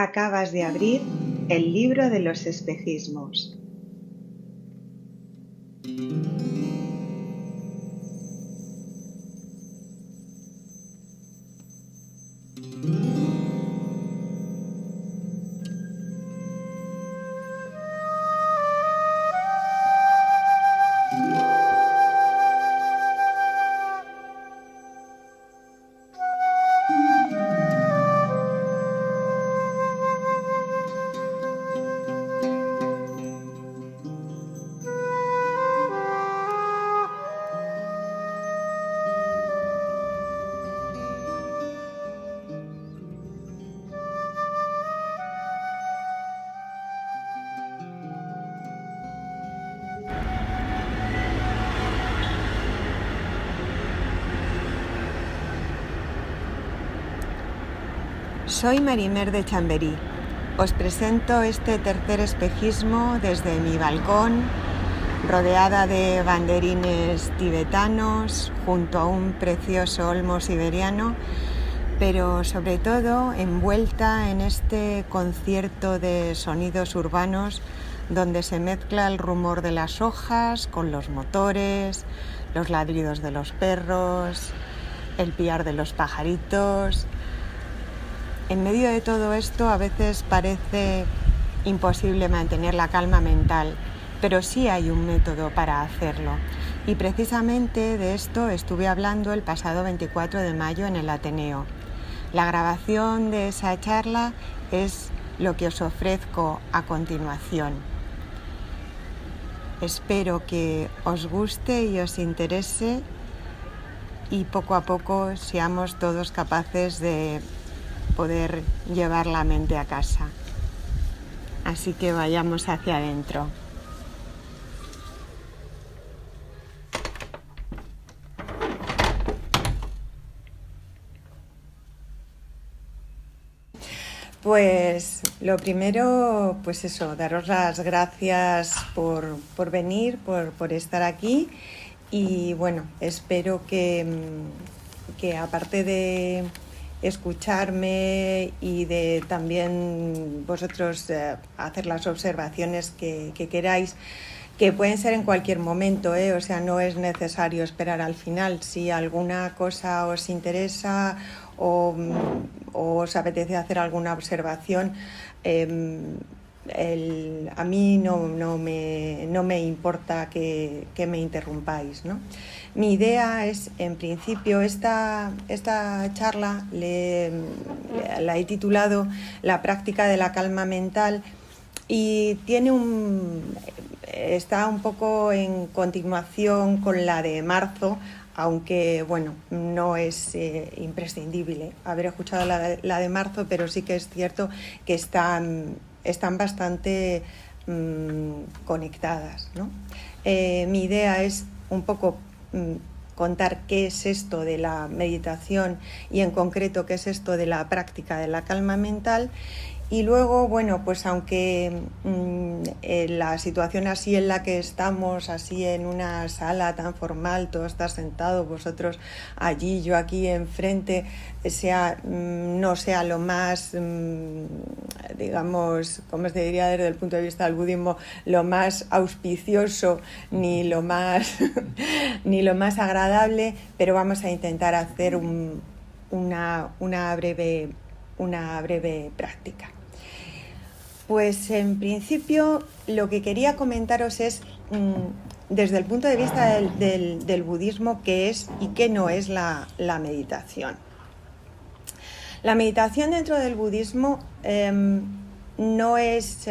Acabas de abrir el libro de los espejismos. Soy Marimer de Chamberí. Os presento este tercer espejismo desde mi balcón, rodeada de banderines tibetanos, junto a un precioso olmo siberiano, pero sobre todo envuelta en este concierto de sonidos urbanos donde se mezcla el rumor de las hojas con los motores, los ladridos de los perros, el piar de los pajaritos. En medio de todo esto a veces parece imposible mantener la calma mental, pero sí hay un método para hacerlo. Y precisamente de esto estuve hablando el pasado 24 de mayo en el Ateneo. La grabación de esa charla es lo que os ofrezco a continuación. Espero que os guste y os interese y poco a poco seamos todos capaces de poder llevar la mente a casa. Así que vayamos hacia adentro. Pues lo primero, pues eso, daros las gracias por venir, por estar aquí y bueno, espero que aparte de escucharme y de también vosotros hacer las observaciones que queráis, que pueden ser en cualquier momento, o sea, no es necesario esperar al final. Si alguna cosa os interesa o os apetece hacer alguna observación, a mí no me importa que me interrumpáis, ¿no? Mi idea es, en principio, esta charla la he titulado La práctica de la calma mental y está un poco en continuación con la de marzo, aunque bueno, no es imprescindible haber escuchado la de marzo, pero sí que es cierto que están bastante conectadas, ¿no? Mi idea es un poco contar qué es esto de la meditación y en concreto qué es esto de la práctica de la calma mental. Y luego, bueno, pues aunque la situación así en la que estamos, así en una sala tan formal, todo está sentado, vosotros allí, yo aquí enfrente, no sea lo más, digamos, como se diría desde el punto de vista del budismo, lo más auspicioso ni lo más, ni lo más agradable, pero vamos a intentar hacer una breve práctica. Pues en principio lo que quería comentaros es, desde el punto de vista del budismo, qué es y qué no es la meditación. La meditación dentro del budismo no es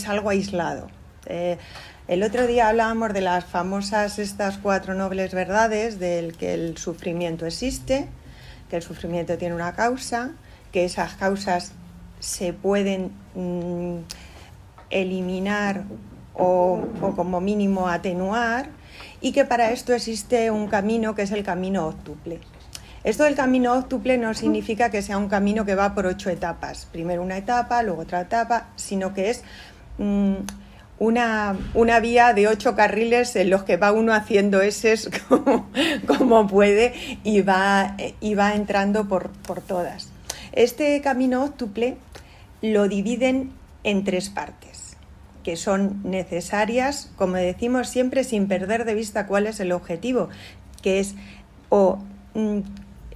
algo aislado. El otro día hablábamos de las famosas estas 4 nobles verdades, del que el sufrimiento existe, que el sufrimiento tiene una causa, que esas causas se pueden eliminar o como mínimo atenuar, y que para esto existe un camino que es el camino óctuple. Esto del camino óctuple no significa que sea un camino que va por 8 etapas, primero una etapa, luego otra etapa, sino que es una vía de 8 carriles en los que va uno haciendo eses como puede y va entrando por todas. Este camino óctuple lo dividen en 3 partes, que son necesarias, como decimos siempre, sin perder de vista cuál es el objetivo, que es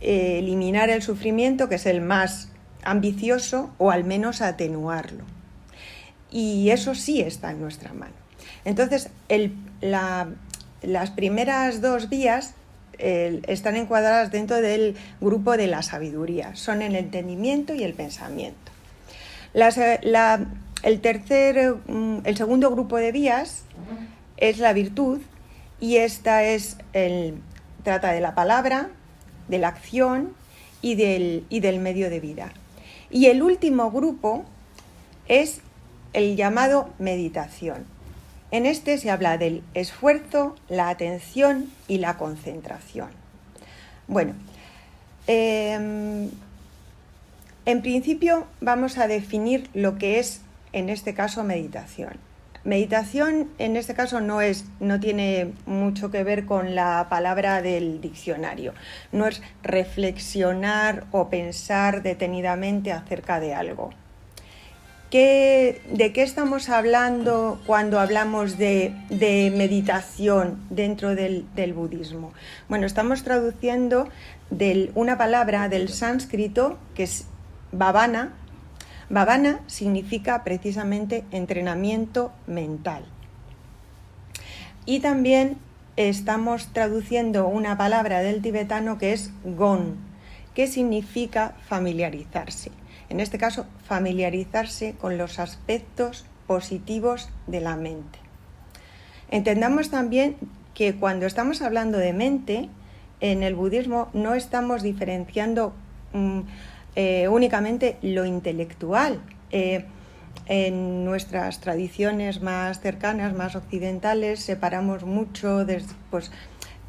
eliminar el sufrimiento, que es el más ambicioso, o al menos atenuarlo. Y eso sí está en nuestra mano. Entonces, las primeras 2 vías están encuadradas dentro del grupo de la sabiduría, son el entendimiento y el pensamiento. El segundo grupo de vías es la virtud, y esta trata de la palabra, de la acción y del medio de vida. Y el último grupo es el llamado meditación. En este se habla del esfuerzo, la atención y la concentración. Bueno, en principio vamos a definir lo que es, en este caso, meditación. Meditación, en este caso, no tiene mucho que ver con la palabra del diccionario. No es reflexionar o pensar detenidamente acerca de algo. ¿De qué estamos hablando cuando hablamos de meditación dentro del budismo? Bueno, estamos traduciendo una palabra del sánscrito que es bhavana. Bhavana significa precisamente entrenamiento mental. Y también estamos traduciendo una palabra del tibetano que es gon, que significa familiarizarse. En este caso, familiarizarse con los aspectos positivos de la mente. Entendamos también que cuando estamos hablando de mente, en el budismo no estamos diferenciando únicamente lo intelectual. En nuestras tradiciones más cercanas, más occidentales, separamos mucho,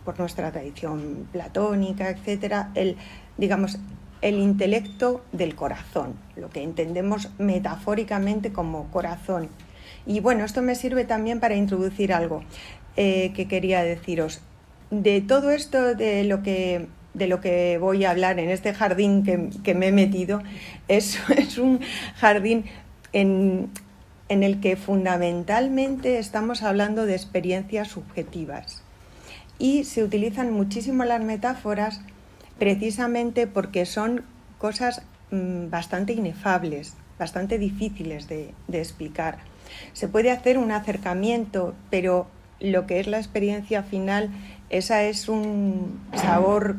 por nuestra tradición platónica, etcétera, el intelecto del corazón, lo que entendemos metafóricamente como corazón. Y bueno, esto me sirve también para introducir algo que quería deciros. De todo esto, de lo que voy a hablar en este jardín que me he metido, es un jardín en el que fundamentalmente estamos hablando de experiencias subjetivas. Y se utilizan muchísimo las metáforas precisamente porque son cosas bastante inefables, bastante difíciles de explicar. Se puede hacer un acercamiento, pero lo que es la experiencia final, esa es un sabor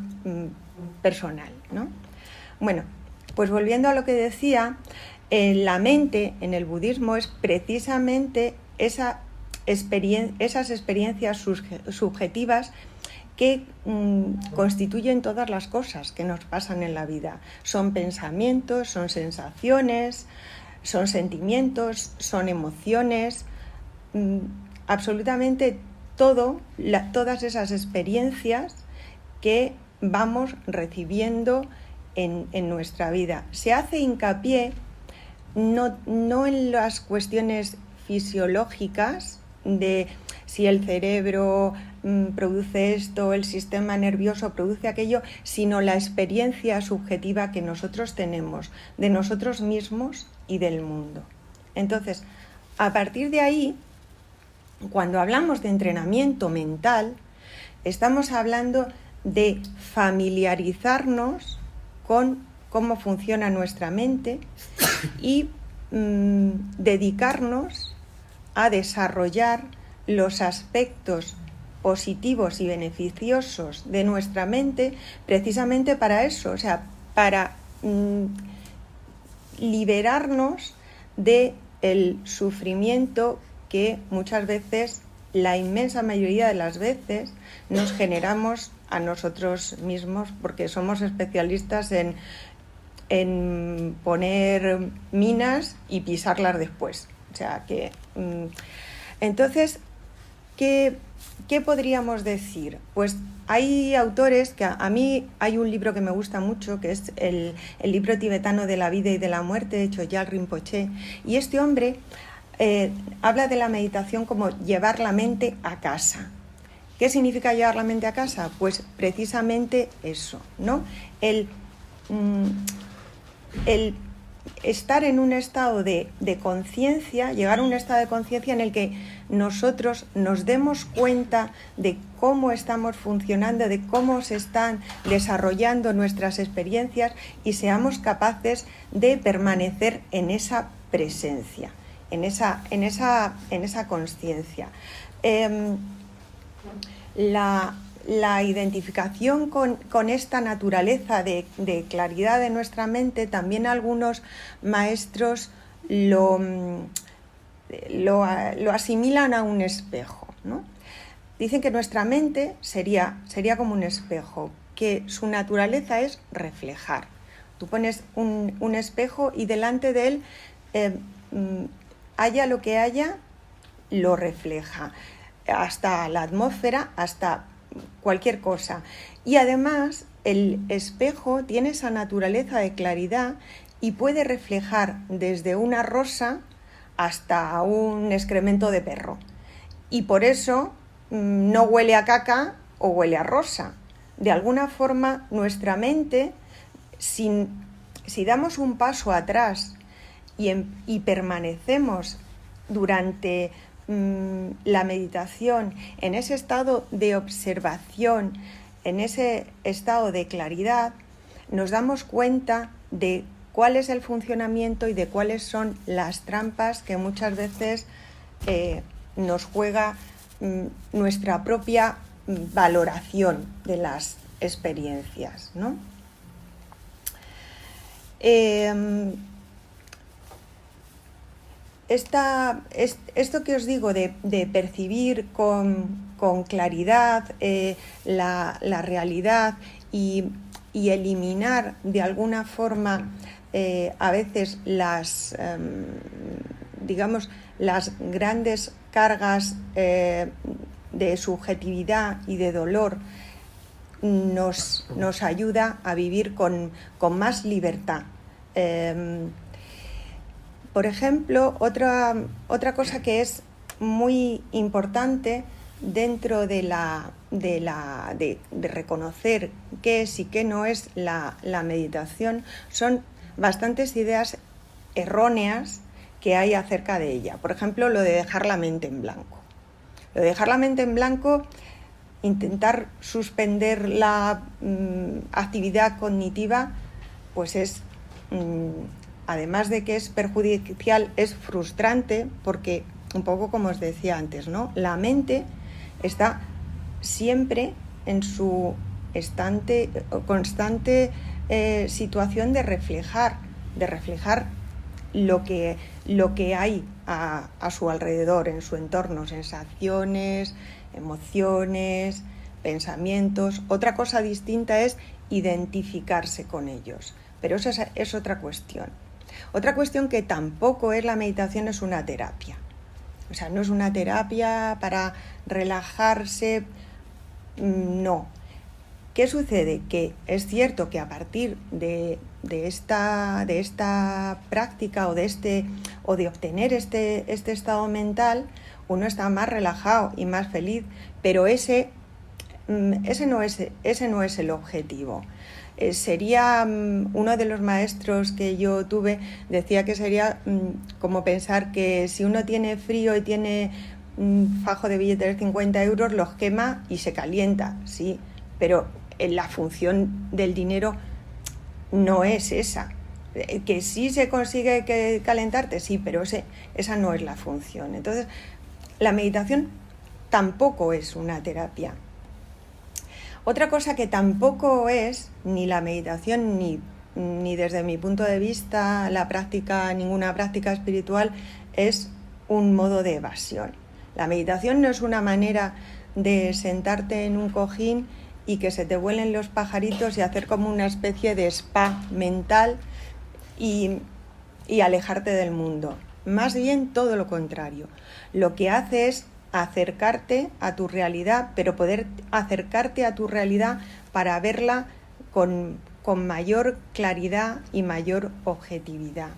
personal, ¿no? Bueno, pues volviendo a lo que decía, la mente en el budismo es precisamente esas experiencias subjetivas que constituyen todas las cosas que nos pasan en la vida. Son pensamientos, son sensaciones, son sentimientos, son emociones, absolutamente todas esas experiencias que vamos recibiendo en nuestra vida. Se hace hincapié no en las cuestiones fisiológicas de si el cerebro produce esto, el sistema nervioso produce aquello, sino la experiencia subjetiva que nosotros tenemos de nosotros mismos y del mundo. Entonces, a partir de ahí, cuando hablamos de entrenamiento mental, estamos hablando de familiarizarnos con cómo funciona nuestra mente y dedicarnos a desarrollar los aspectos positivos y beneficiosos de nuestra mente precisamente para eso, o sea, para liberarnos del sufrimiento que muchas veces, la inmensa mayoría de las veces, nos generamos a nosotros mismos porque somos especialistas en poner minas y pisarlas después. O sea que entonces, ¿qué podríamos decir? Pues hay autores que a mí hay un libro que me gusta mucho, que es el libro tibetano de la vida y de la muerte de Chogyal Rinpoche, y este hombre habla de la meditación como llevar la mente a casa. ¿Qué significa llevar la mente a casa? Pues precisamente eso, ¿no? El estar en un estado de conciencia, llegar a un estado de conciencia en el que nosotros nos demos cuenta de cómo estamos funcionando, de cómo se están desarrollando nuestras experiencias y seamos capaces de permanecer en esa presencia, en esa consciencia. La identificación con esta naturaleza de claridad de nuestra mente, también algunos maestros lo asimilan a un espejo, ¿no? Dicen que nuestra mente sería como un espejo, que su naturaleza es reflejar. Tú pones un espejo y delante de él, haya lo que haya, lo refleja. Hasta la atmósfera, hasta cualquier cosa. Y además el espejo tiene esa naturaleza de claridad y puede reflejar desde una rosa hasta un excremento de perro. Y por eso no huele a caca o huele a rosa. De alguna forma nuestra mente, si damos un paso atrás y permanecemos durante la meditación en ese estado de observación, en ese estado de claridad, nos damos cuenta de cuál es el funcionamiento y de cuáles son las trampas que muchas veces nos juega nuestra propia valoración de las experiencias, ¿no? Esto que os digo de percibir con claridad la realidad y eliminar de alguna forma a veces las grandes cargas de subjetividad y de dolor, nos ayuda a vivir con más libertad. Por ejemplo, otra cosa que es muy importante dentro de reconocer qué es y qué no es la meditación son bastantes ideas erróneas que hay acerca de ella. Por ejemplo, lo de dejar la mente en blanco. Lo de dejar la mente en blanco, intentar suspender la actividad cognitiva, pues es... además de que es perjudicial, es frustrante porque, un poco como os decía antes, ¿no? La mente está siempre en su constante situación de reflejar lo que hay a su alrededor, en su entorno, sensaciones, emociones, pensamientos. Otra cosa distinta es identificarse con ellos, pero eso es otra cuestión. Otra cuestión que tampoco es la meditación, es una terapia. O sea, no es una terapia para relajarse, no. ¿Qué sucede? Que es cierto que a partir de esta práctica o de obtener este estado mental, uno está más relajado y más feliz, pero ese no es el objetivo. Sería uno de los maestros que yo tuve, decía que sería como pensar que si uno tiene frío y tiene un fajo de billetes de 50 euros, los quema y se calienta, sí, pero la función del dinero no es esa. Que sí se consigue calentarte, sí, pero esa no es la función. Entonces, la meditación tampoco es una terapia. Otra cosa que tampoco es ni la meditación ni desde mi punto de vista ninguna práctica espiritual es un modo de evasión. La meditación no es una manera de sentarte en un cojín y que se te vuelen los pajaritos y hacer como una especie de spa mental y alejarte del mundo. Más bien todo lo contrario. Lo que hace es acercarte a tu realidad, pero poder acercarte a tu realidad para verla con mayor claridad y mayor objetividad.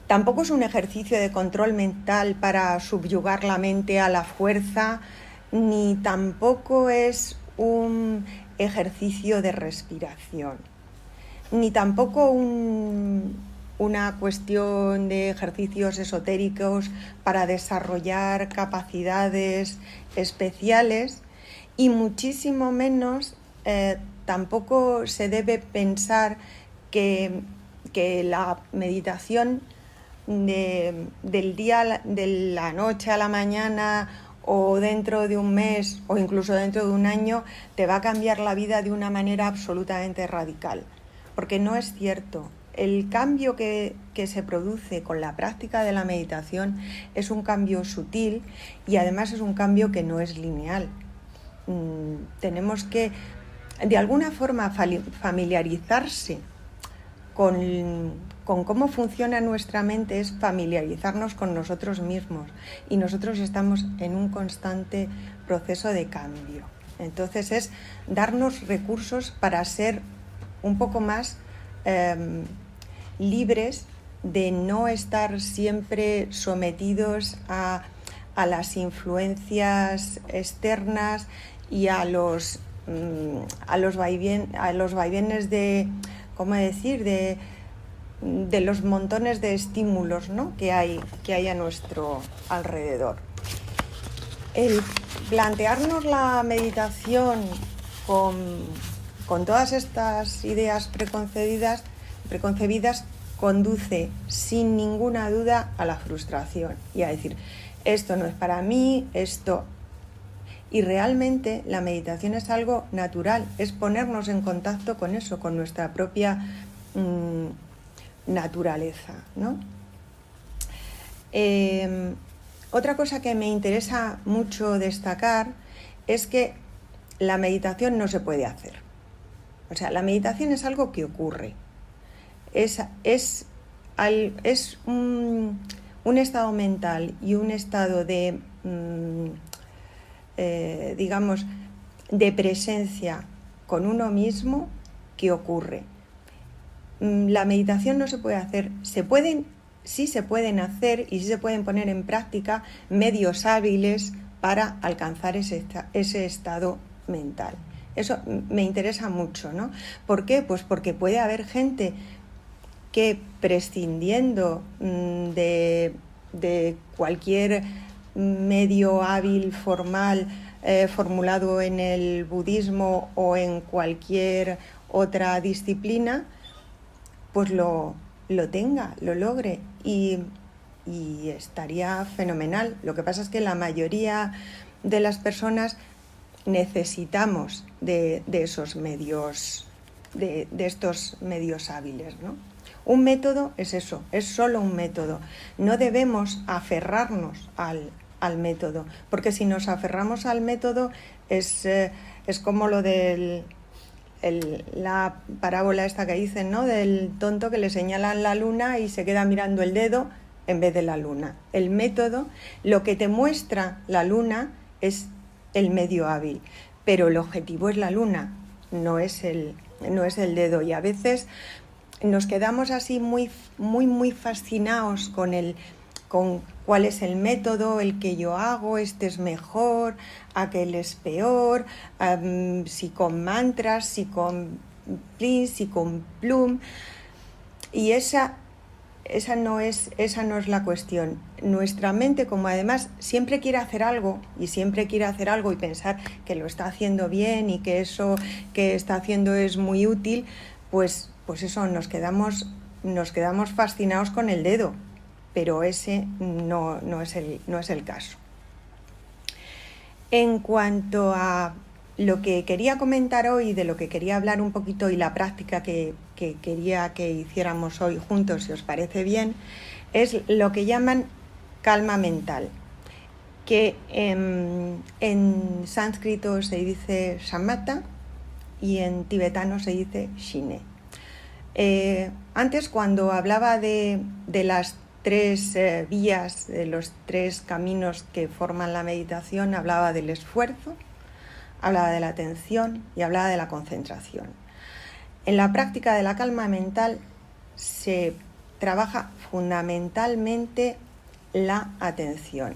Tampoco es un ejercicio de control mental para subyugar la mente a la fuerza, ni tampoco es un ejercicio de respiración. ni tampoco una cuestión de ejercicios esotéricos para desarrollar capacidades especiales, y muchísimo menos tampoco se debe pensar que la meditación de la noche a la mañana o dentro de un mes o incluso dentro de un año te va a cambiar la vida de una manera absolutamente radical, porque no es cierto. El cambio que se produce con la práctica de la meditación es un cambio sutil y además es un cambio que no es lineal. Tenemos que de alguna forma familiarizarse con cómo funciona nuestra mente, es familiarizarnos con nosotros mismos, y nosotros estamos en un constante proceso de cambio. Entonces es darnos recursos para ser un poco más libres de no estar siempre sometidos a las influencias externas y a los vaivenes de, ¿cómo decir?, de los montones de estímulos, ¿no?, que hay a nuestro alrededor. El plantearnos la meditación con todas estas ideas preconcebidas conduce sin ninguna duda a la frustración y a decir, esto no es para mí, esto... Y realmente la meditación es algo natural, es ponernos en contacto con eso, con nuestra propia naturaleza, ¿no? Otra cosa que me interesa mucho destacar es que la meditación no se puede hacer. O sea, la meditación es algo que ocurre. Es un estado mental y un estado de... digamos, de presencia con uno mismo que ocurre. La meditación no se puede hacer, sí se pueden hacer y sí se pueden poner en práctica medios hábiles para alcanzar ese estado mental. Eso me interesa mucho, ¿no? ¿Por qué? Pues porque puede haber gente que, prescindiendo de cualquier medio hábil formal formulado en el budismo o en cualquier otra disciplina, pues lo tenga, lo logre y estaría fenomenal. Lo que pasa es que la mayoría de las personas necesitamos de esos medios, de estos medios hábiles, ¿no? Un método es eso, es solo un método. No debemos aferrarnos al método, porque si nos aferramos al método es como lo de la parábola esta que dicen, ¿no?, del tonto que le señalan la luna y se queda mirando el dedo en vez de la luna. El método, lo que te muestra la luna es el medio hábil, pero el objetivo es la luna, no es el dedo, y a veces nos quedamos así muy fascinados con cuál es el método, el que yo hago, este es mejor, aquel es peor, si con mantras, si con plis, si con plum. Y esa no es la cuestión. Nuestra mente, como además siempre quiere hacer algo y pensar que lo está haciendo bien y que eso que está haciendo es muy útil, pues eso, nos quedamos fascinados con el dedo. Pero ese no es el caso. En cuanto a lo que quería comentar hoy, de lo que quería hablar un poquito y la práctica que quería que hiciéramos hoy juntos, si os parece bien, es lo que llaman calma mental, que en sánscrito se dice samatha y en tibetano se dice shine. Antes, cuando hablaba de las tres vías, de los tres caminos que forman la meditación, hablaba del esfuerzo, hablaba de la atención y hablaba de la concentración. En la práctica de la calma mental se trabaja fundamentalmente la atención.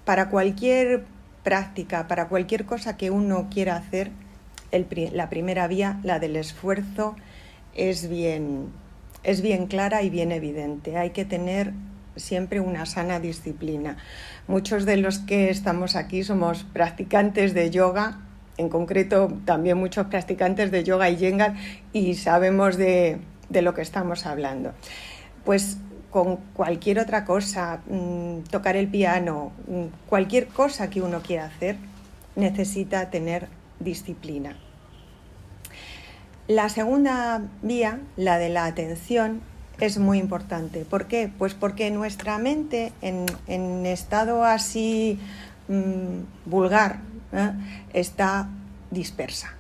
Para cualquier práctica, para cualquier cosa que uno quiera hacer, La primera vía, la del esfuerzo, es bien clara y bien evidente. Hay que tener siempre una sana disciplina. Muchos de los que estamos aquí somos practicantes de yoga, en concreto también muchos practicantes de yoga y Iyengar, y sabemos de lo que estamos hablando. Pues con cualquier otra cosa, tocar el piano, cualquier cosa que uno quiera hacer, necesita tener disciplina. La segunda vía, la de la atención, es muy importante. ¿Por qué? Pues porque nuestra mente, en estado así vulgar, está dispersa.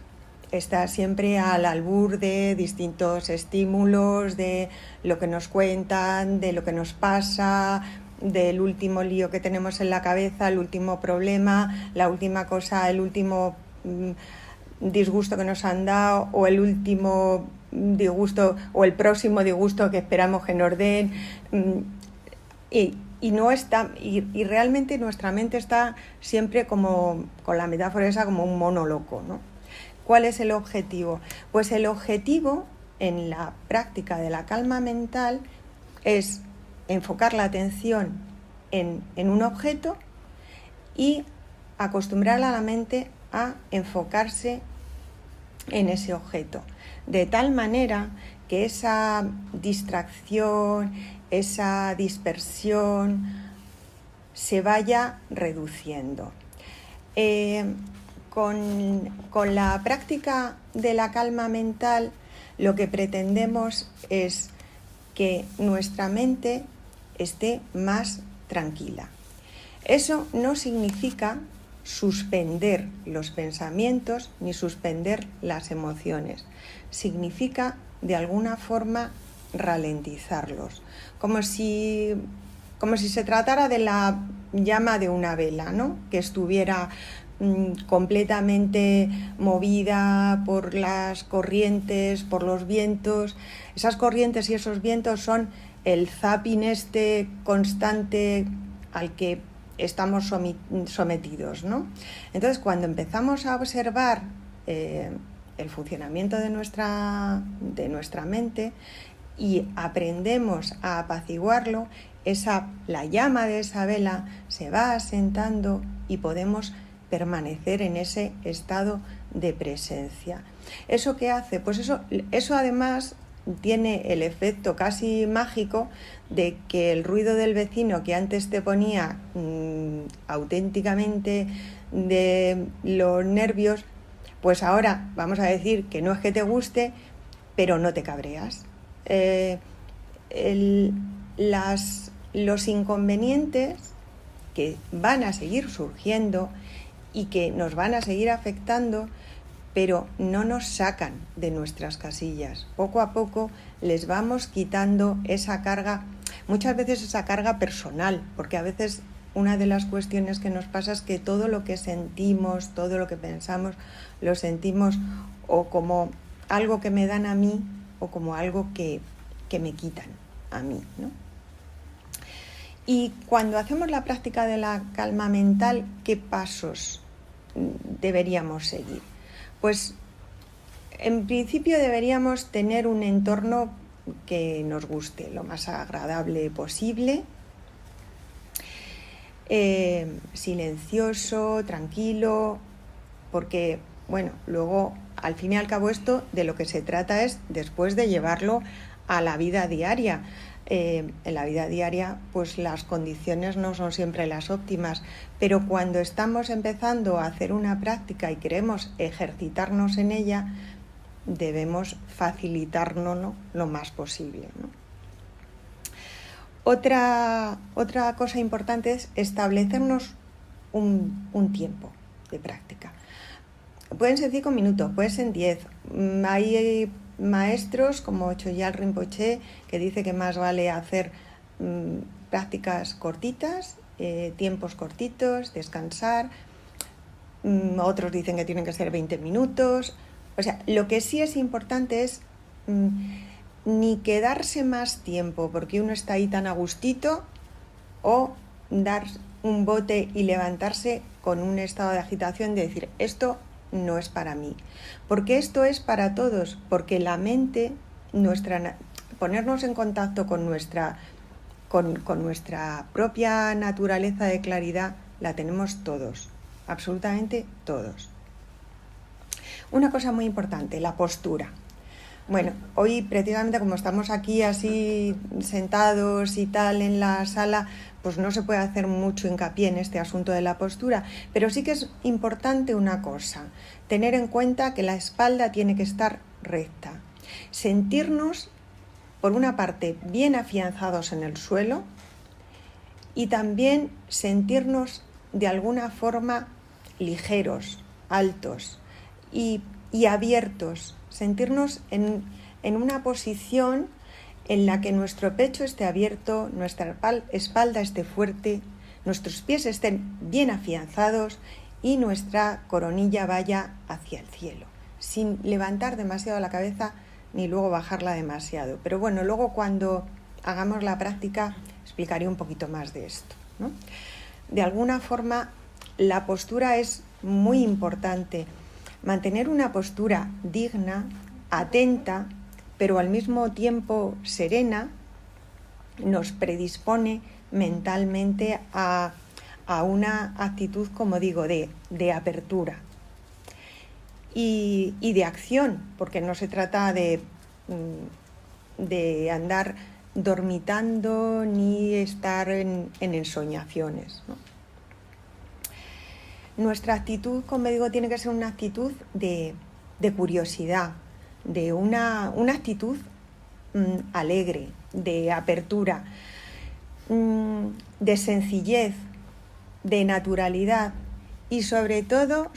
Está siempre al albur de distintos estímulos, de lo que nos cuentan, de lo que nos pasa, del último lío que tenemos en la cabeza, el último problema, la última cosa, el último disgusto que nos han dado, o el último disgusto o el próximo disgusto que esperamos que nos den, y no está, y realmente nuestra mente está siempre como, con la metáfora esa, como un mono loco, ¿no? ¿Cuál es el objetivo? Pues el objetivo en la práctica de la calma mental es enfocar la atención en un objeto y acostumbrar a la mente a enfocarse en ese objeto, de tal manera que esa distracción, esa dispersión se vaya reduciendo. Con la práctica de la calma mental, lo que pretendemos es que nuestra mente esté más tranquila. Eso no significa suspender los pensamientos ni suspender las emociones. Significa, de alguna forma, ralentizarlos, como si se tratara de la llama de una vela, ¿no? Que estuviera completamente movida por las corrientes, por los vientos. Esas corrientes y esos vientos son el zapping constante al que estamos sometidos, ¿no? Entonces, cuando empezamos a observar el funcionamiento de nuestra mente y aprendemos a apaciguarlo, la llama de esa vela se va asentando y podemos permanecer en ese estado de presencia. ¿Eso qué hace? Pues eso además tiene el efecto casi mágico de que el ruido del vecino, que antes te ponía auténticamente de los nervios, pues ahora vamos a decir que no es que te guste, pero no te cabreas. Los inconvenientes que van a seguir surgiendo y que nos van a seguir afectando, pero no nos sacan de nuestras casillas. Poco a poco les vamos quitando esa carga, muchas veces esa carga personal, porque a veces una de las cuestiones que nos pasa es que todo lo que sentimos, todo lo que pensamos, lo sentimos o como algo que me dan a mí o como algo que me quitan a mí, ¿no? Y cuando hacemos la práctica de la calma mental, ¿qué pasos deberíamos seguir? Pues en principio deberíamos tener un entorno que nos guste, lo más agradable posible, silencioso, tranquilo, porque, bueno, luego, al fin y al cabo, esto de lo que se trata es después de llevarlo a la vida diaria. En la vida diaria, pues las condiciones no son siempre las óptimas, pero cuando estamos empezando a hacer una práctica y queremos ejercitarnos en ella, debemos facilitárnoslo lo más posible, ¿no? Otra cosa importante es establecernos un tiempo de práctica. Pueden ser 5 minutos, pueden ser 10. Hay maestros como Chogyal Rinpoche que dice que más vale hacer prácticas cortitas, tiempos cortitos, descansar. Otros dicen que tienen que ser 20 minutos. O sea, lo que sí es importante es ni quedarse más tiempo porque uno está ahí tan a gustito, o dar un bote y levantarse con un estado de agitación de decir, esto no es para mí. Porque esto es para todos, porque la mente, ponernos en contacto con nuestra propia naturaleza de claridad, la tenemos todos, absolutamente todos. Una cosa muy importante, la postura. Bueno, hoy precisamente como estamos aquí así sentados y tal en la sala, pues no se puede hacer mucho hincapié en este asunto de la postura, pero sí que es importante una cosa, tener en cuenta que la espalda tiene que estar recta, sentirnos, por una parte, bien afianzados en el suelo y también sentirnos de alguna forma ligeros, altos y abiertos, sentirnos en una posición en la que nuestro pecho esté abierto, nuestra espalda esté fuerte, nuestros pies estén bien afianzados y nuestra coronilla vaya hacia el cielo, sin levantar demasiado la cabeza ni luego bajarla demasiado. Pero bueno, luego cuando hagamos la práctica explicaré un poquito más de esto, ¿no? De alguna forma, la postura es muy importante. Mantener una postura digna, atenta, pero al mismo tiempo serena, nos predispone mentalmente a una actitud, como digo, de apertura y de acción, porque no se trata de andar dormitando ni estar en ensoñaciones, ¿no? Nuestra actitud, como digo, tiene que ser una actitud de curiosidad, de una actitud alegre, de apertura, de sencillez, de naturalidad y sobre todo,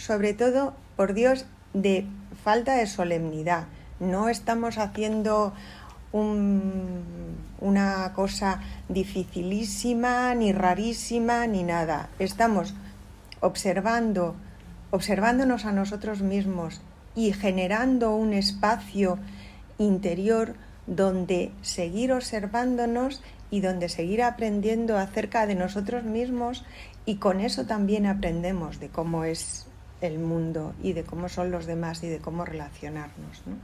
por Dios, de falta de solemnidad. No estamos haciendo una cosa dificilísima, ni rarísima, ni nada. Estamos observándonos a nosotros mismos y generando un espacio interior donde seguir observándonos y donde seguir aprendiendo acerca de nosotros mismos, y con eso también aprendemos de cómo es el mundo y de cómo son los demás y de cómo relacionarnos, ¿no?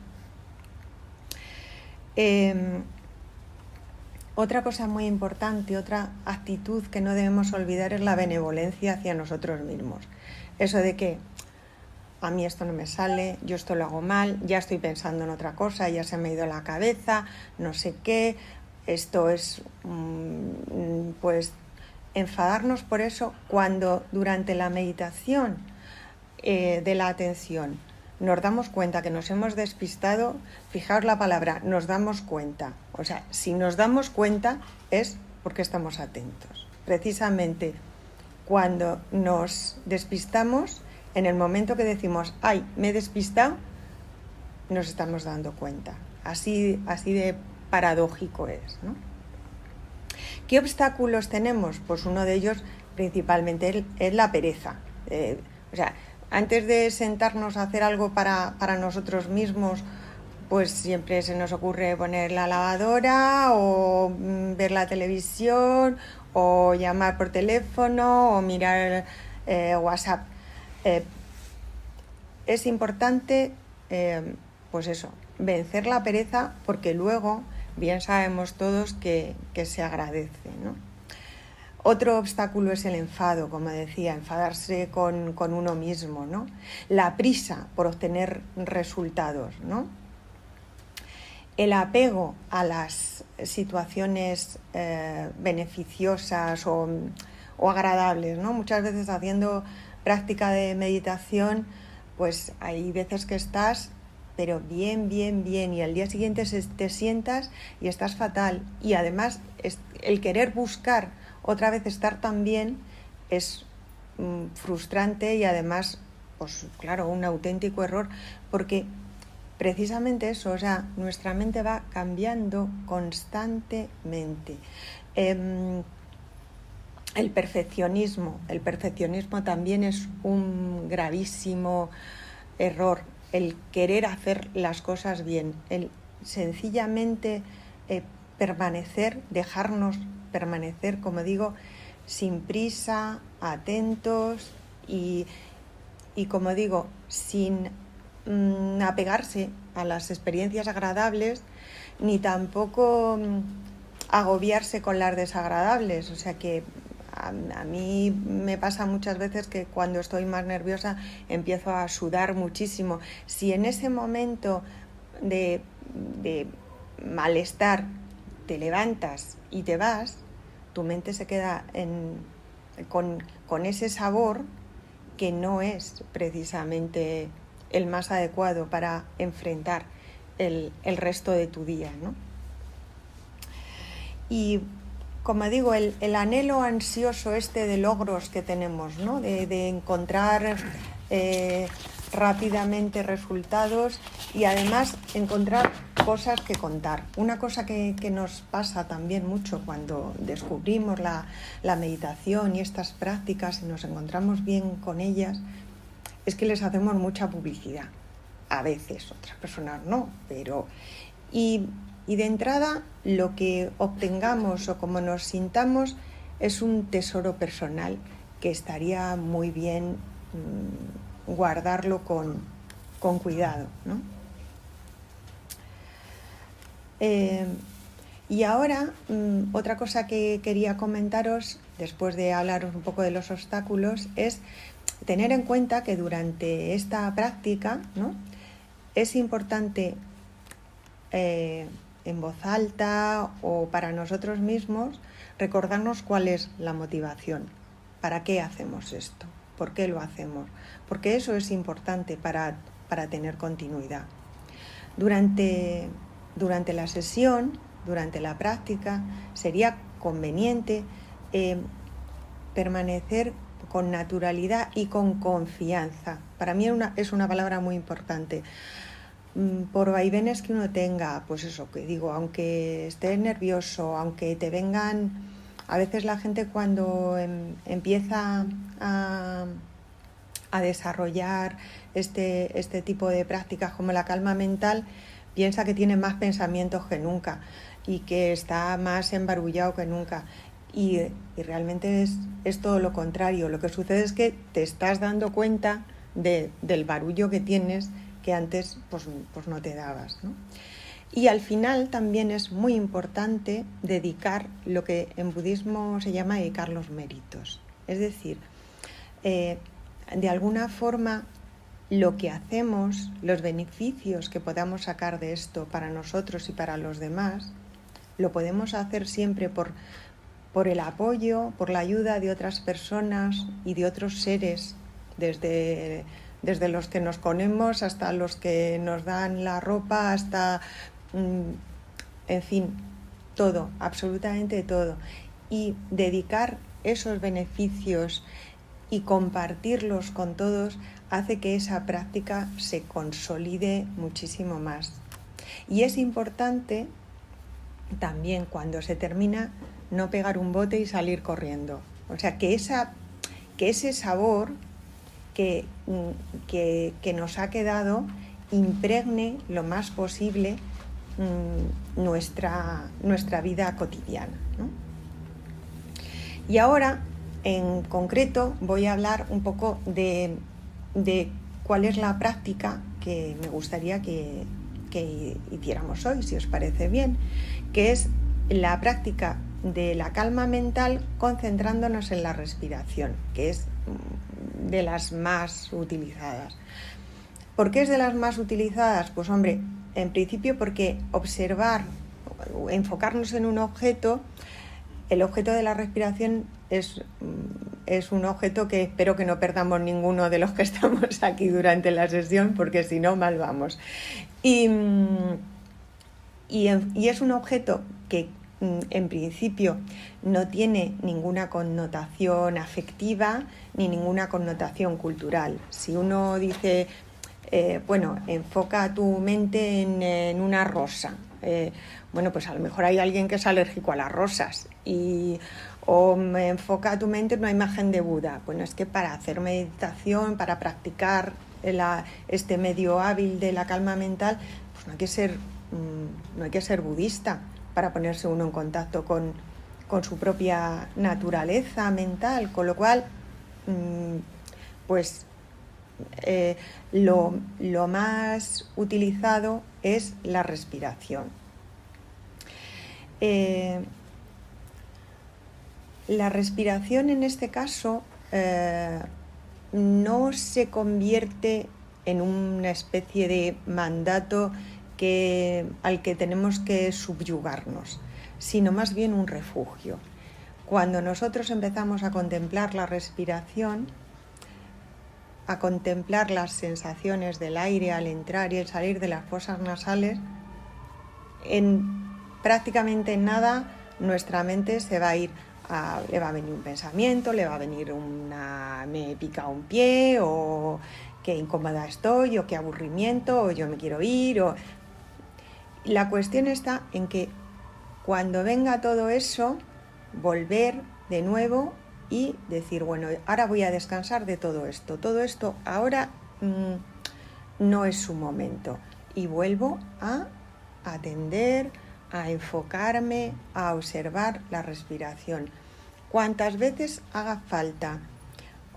Otra cosa muy importante, otra actitud que no debemos olvidar es la benevolencia hacia nosotros mismos. Eso de que a mí esto no me sale, yo esto lo hago mal, ya estoy pensando en otra cosa, ya se me ha ido la cabeza, no sé qué, esto es, pues, enfadarnos por eso cuando durante la meditación de la atención nos damos cuenta que nos hemos despistado. Fijaos la palabra, nos damos cuenta. O sea, si nos damos cuenta es porque estamos atentos. Precisamente cuando nos despistamos, en el momento que decimos, ay, me he despistado, nos estamos dando cuenta. Así de paradójico es, ¿no? ¿Qué obstáculos tenemos? Pues uno de ellos principalmente es la pereza. O sea, antes de sentarnos a hacer algo para nosotros mismos, pues siempre se nos ocurre poner la lavadora o ver la televisión o llamar por teléfono o mirar WhatsApp. Es importante, pues eso, vencer la pereza, porque luego bien sabemos todos que se agradece, ¿no? Otro obstáculo es el enfado, como decía, enfadarse con uno mismo, ¿no? La prisa por obtener resultados, ¿no? El apego a las situaciones beneficiosas o agradables, ¿no? Muchas veces haciendo práctica de meditación, pues hay veces que estás, pero bien, y al día siguiente te sientas y estás fatal. Y además el querer buscar otra vez estar tan bien es frustrante y además, pues claro, un auténtico error, porque precisamente eso, o sea, nuestra mente va cambiando constantemente. El perfeccionismo también es un gravísimo error, el querer hacer las cosas bien, el sencillamente dejarnos permanecer, como digo, sin prisa, atentos y y como digo, sin apegarse a las experiencias agradables, ni tampoco agobiarse con las desagradables. O sea que a mí me pasa muchas veces que cuando estoy más nerviosa empiezo a sudar muchísimo. Si en ese momento de malestar te levantas y te vas, tu mente se queda con ese sabor que no es precisamente el más adecuado para enfrentar el resto de tu día, ¿no? Y como digo, el anhelo ansioso de logros que tenemos, ¿no? De encontrar rápidamente resultados y además encontrar cosas que contar. Una cosa que nos pasa también mucho cuando descubrimos la meditación y estas prácticas y nos encontramos bien con ellas, es que les hacemos mucha publicidad. A veces, otras personas no, pero... Y de entrada, lo que obtengamos o como nos sintamos es un tesoro personal que estaría muy bien guardarlo con cuidado, ¿no? Y ahora, otra cosa que quería comentaros, después de hablaros un poco de los obstáculos, es tener en cuenta que durante esta práctica, ¿no?, es importante en voz alta o para nosotros mismos recordarnos cuál es la motivación, para qué hacemos esto, por qué lo hacemos, porque eso es importante para tener continuidad. Durante la sesión, durante la práctica, sería conveniente permanecer con naturalidad y con confianza. Para mí es una palabra muy importante. Por vaivenes que uno tenga, pues eso que digo, aunque estés nervioso, aunque te vengan, a veces la gente cuando empieza a desarrollar este tipo de prácticas como la calma mental, piensa que tiene más pensamientos que nunca y que está más embarullado que nunca. Y realmente es todo lo contrario. Lo que sucede es que te estás dando cuenta del barullo que tienes que antes pues no te dabas, ¿no? Y al final también es muy importante dedicar lo que en budismo se llama dedicar los méritos. Es decir, de alguna forma lo que hacemos, los beneficios que podamos sacar de esto para nosotros y para los demás, lo podemos hacer siempre por el apoyo, por la ayuda de otras personas y de otros seres, desde los que nos ponemos hasta los que nos dan la ropa, hasta, en fin, todo, absolutamente todo. Y dedicar esos beneficios y compartirlos con todos hace que esa práctica se consolide muchísimo más. Y es importante también cuando se termina no pegar un bote y salir corriendo. O sea, que ese sabor que nos ha quedado impregne lo más posible nuestra vida cotidiana, ¿no? Y ahora, en concreto, voy a hablar un poco de cuál es la práctica que me gustaría que hiciéramos hoy, si os parece bien, que es la práctica de la calma mental concentrándonos en la respiración, que es de las más utilizadas. ¿Por qué es de las más utilizadas? Pues hombre, en principio porque observar, enfocarnos en un objeto, el objeto de la respiración es un objeto que espero que no perdamos ninguno de los que estamos aquí durante la sesión, porque si no, mal vamos. Y es un objeto que en principio no tiene ninguna connotación afectiva ni ninguna connotación cultural. Si uno dice, enfoca tu mente en una rosa, pues a lo mejor hay alguien que es alérgico a las rosas, o enfoca tu mente en una imagen de Buda. Bueno, es que para hacer meditación, para practicar este medio hábil de la calma mental, pues no hay que ser budista para ponerse uno en contacto con su propia naturaleza mental, con lo cual, pues lo más utilizado es la respiración. La respiración en este caso no se convierte en una especie de mandato al que tenemos que subyugarnos, sino más bien un refugio. Cuando nosotros empezamos a contemplar la respiración, a contemplar las sensaciones del aire al entrar y el salir de las fosas nasales, prácticamente en nada nuestra mente se va a ir, le va a venir un pensamiento, le va a venir me pica un pie, o qué incómoda estoy, o qué aburrimiento, o yo me quiero ir. La cuestión está en que cuando venga todo eso, volver de nuevo y decir, bueno, ahora voy a descansar de todo esto. Todo esto ahora no es su momento. Y vuelvo a atender, a enfocarme, a observar la respiración. Cuantas veces haga falta,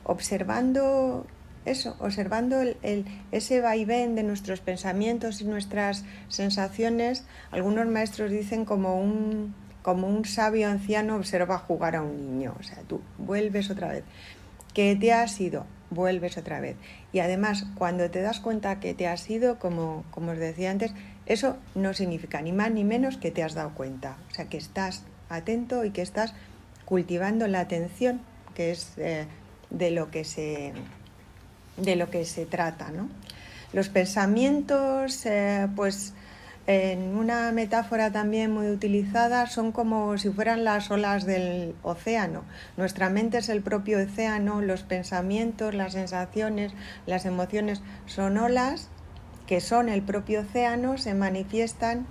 observando eso, observando ese vaivén de nuestros pensamientos y nuestras sensaciones. Algunos maestros dicen como un sabio anciano observa jugar a un niño. O sea, tú vuelves otra vez. Que te has ido, vuelves otra vez. Y además, cuando te das cuenta que te has ido, como os decía antes, eso no significa ni más ni menos que te has dado cuenta. O sea, que estás atento y que estás cultivando la atención, que es de lo que se trata, ¿no? Los pensamientos, pues en una metáfora también muy utilizada, son como si fueran las olas del océano. Nuestra mente es el propio océano, los pensamientos, las sensaciones, las emociones son olas que son el propio océano, se manifiestan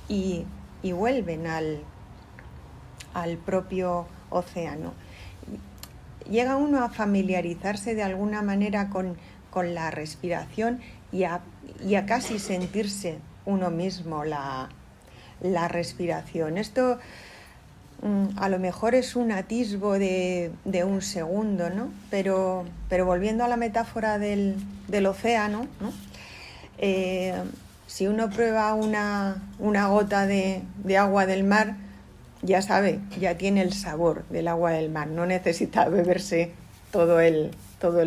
y vuelven al propio océano. Llega uno a familiarizarse de alguna manera con la respiración y a casi sentirse uno mismo la respiración. Esto a lo mejor es un atisbo de un segundo, ¿no? Pero volviendo a la metáfora del océano, ¿no? Si uno prueba una gota de agua del mar, ya sabe, ya tiene el sabor del agua del mar, no necesita beberse todo el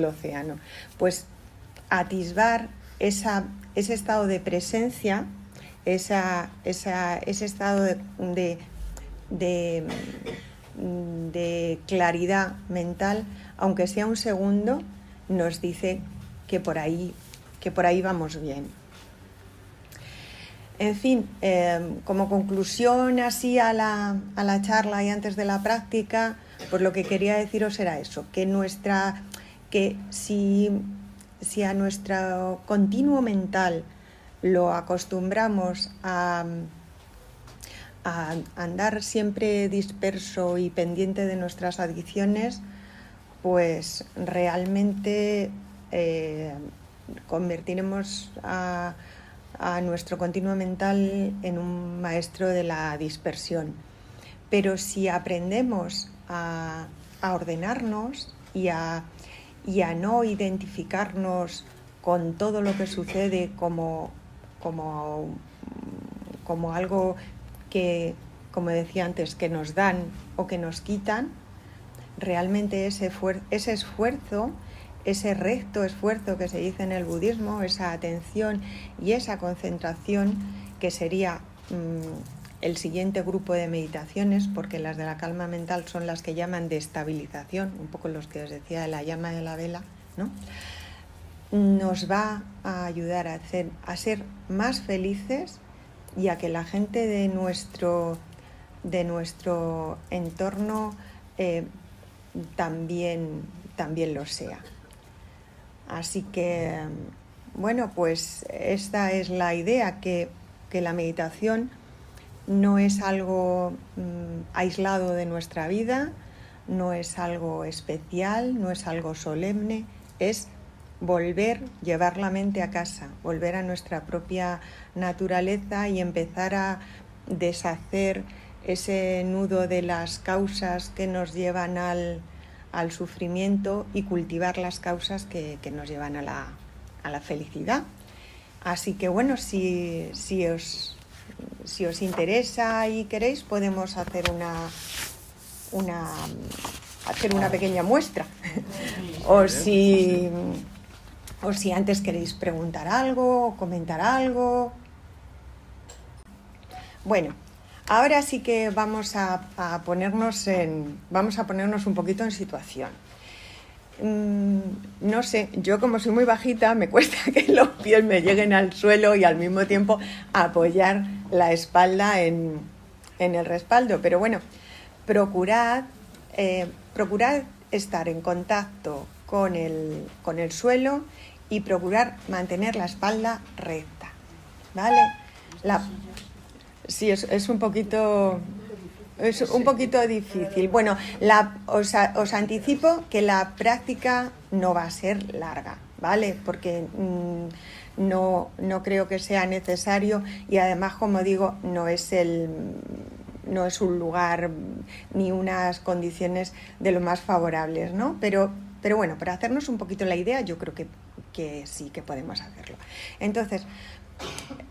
océano. Pues atisbar ese estado de presencia, ese estado de claridad mental, aunque sea un segundo, nos dice que por ahí vamos bien. En fin, como conclusión así a la charla y antes de la práctica, pues lo que quería deciros era eso, que si a nuestro continuo mental lo acostumbramos a andar siempre disperso y pendiente de nuestras adicciones, pues realmente convertiremos a nuestro continuo mental en un maestro de la dispersión. Pero si aprendemos a ordenarnos y a no identificarnos con todo lo que sucede como algo que, como decía antes, que nos dan o que nos quitan, realmente ese esfuerzo, ese recto esfuerzo que se dice en el budismo, esa atención y esa concentración, que sería el siguiente grupo de meditaciones, porque las de la calma mental son las que llaman de estabilización, un poco los que os decía de la llama de la vela, ¿no? Nos va a ayudar a ser más felices y a que la gente de nuestro entorno también lo sea. Así que, bueno, pues esta es la idea, que la meditación no es algo aislado de nuestra vida, no es algo especial, no es algo solemne, es llevar la mente a casa, volver a nuestra propia naturaleza y empezar a deshacer ese nudo de las causas que nos llevan al al sufrimiento y cultivar las causas que nos llevan a la felicidad. Así que bueno, si os interesa y queréis, podemos hacer una pequeña muestra. o si antes queréis preguntar algo o comentar algo. Bueno, ahora sí que vamos a ponernos un poquito en situación. No sé, yo como soy muy bajita, me cuesta que los pies me lleguen al suelo y al mismo tiempo apoyar la espalda en el respaldo. Pero bueno, procurad estar en contacto con el suelo y procurar mantener la espalda recta, ¿vale? Sí, es un poquito difícil. Bueno, os anticipo que la práctica no va a ser larga, ¿vale? Porque no creo que sea necesario y además, como digo, no es un lugar ni unas condiciones de lo más favorables, ¿no? Pero bueno, para hacernos un poquito la idea, yo creo que sí que podemos hacerlo. Entonces,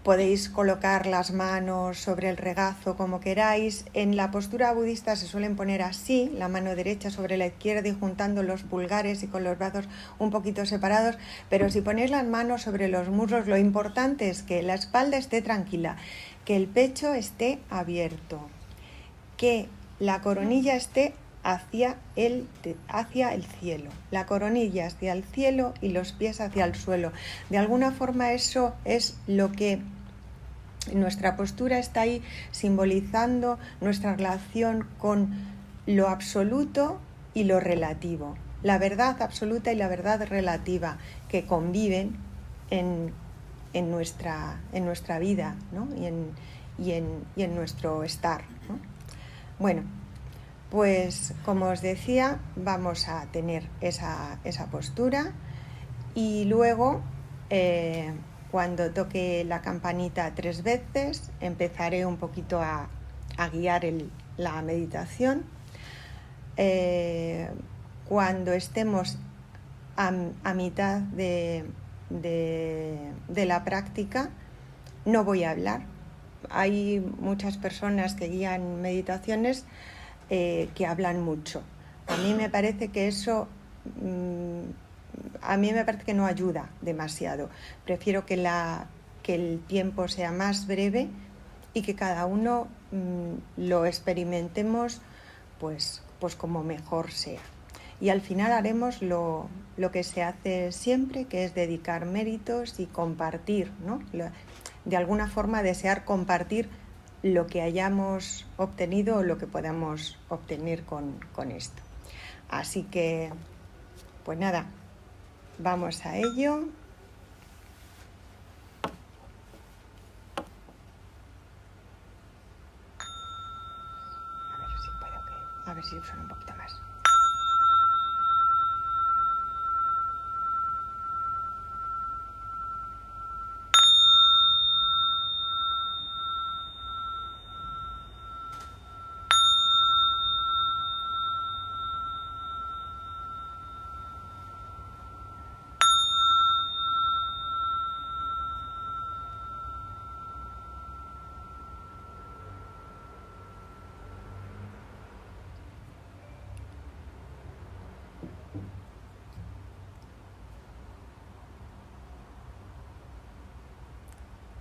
podéis colocar las manos sobre el regazo como queráis. En la postura budista se suelen poner así, la mano derecha sobre la izquierda y juntando los pulgares y con los brazos un poquito separados, pero si ponéis las manos sobre los muslos, lo importante es que la espalda esté tranquila, que el pecho esté abierto, que la coronilla esté hacia el cielo, la coronilla hacia el cielo y los pies hacia el suelo. De alguna forma eso es lo que nuestra postura está ahí simbolizando nuestra relación con lo absoluto y lo relativo, la verdad absoluta y la verdad relativa que conviven en nuestra vida, ¿no? y en nuestro estar, ¿no? Bueno, pues como os decía, vamos a tener esa postura y luego cuando toque la campanita 3 veces empezaré un poquito a guiar la meditación. Cuando estemos a mitad de la práctica no voy a hablar. Hay muchas personas que guían meditaciones que hablan mucho. A mí me parece que eso no ayuda demasiado. Prefiero que el tiempo sea más breve y que cada uno lo experimentemos pues como mejor sea. Y al final haremos lo que se hace siempre, que es dedicar méritos y compartir, ¿no? De alguna forma desear compartir lo que hayamos obtenido o lo que podamos obtener con esto. Así que, pues nada, vamos a ello. A ver si suena un poquito más.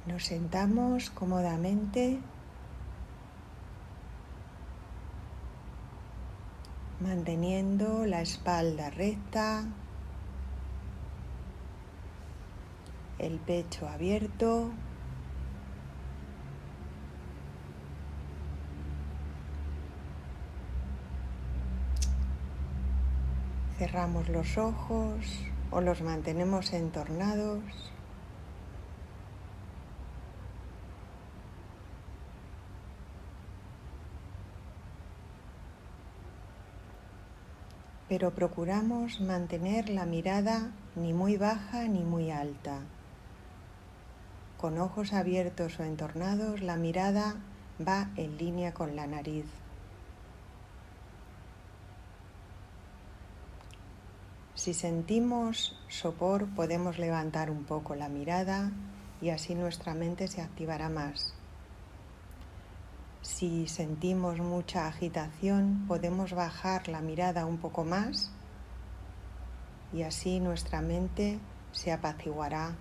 Nos sentamos cómodamente, manteniendo la espalda recta, el pecho abierto. Cerramos los ojos o los mantenemos entornados. Pero procuramos mantener la mirada ni muy baja ni muy alta. Con ojos abiertos o entornados, la mirada va en línea con la nariz. Si sentimos sopor, podemos levantar un poco la mirada y así nuestra mente se activará más. Si sentimos mucha agitación, podemos bajar la mirada un poco más y así nuestra mente se apaciguará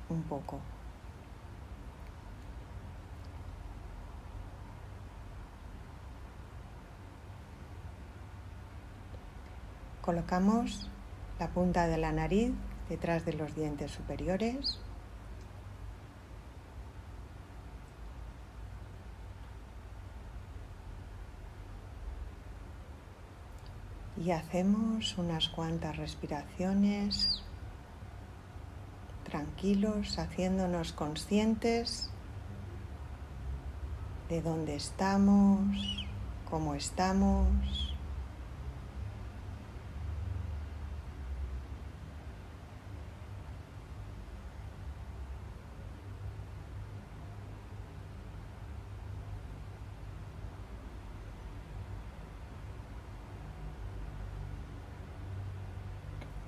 un poco. Colocamos la punta de la nariz detrás de los dientes superiores. Y hacemos unas cuantas respiraciones tranquilos, haciéndonos conscientes de dónde estamos, cómo estamos.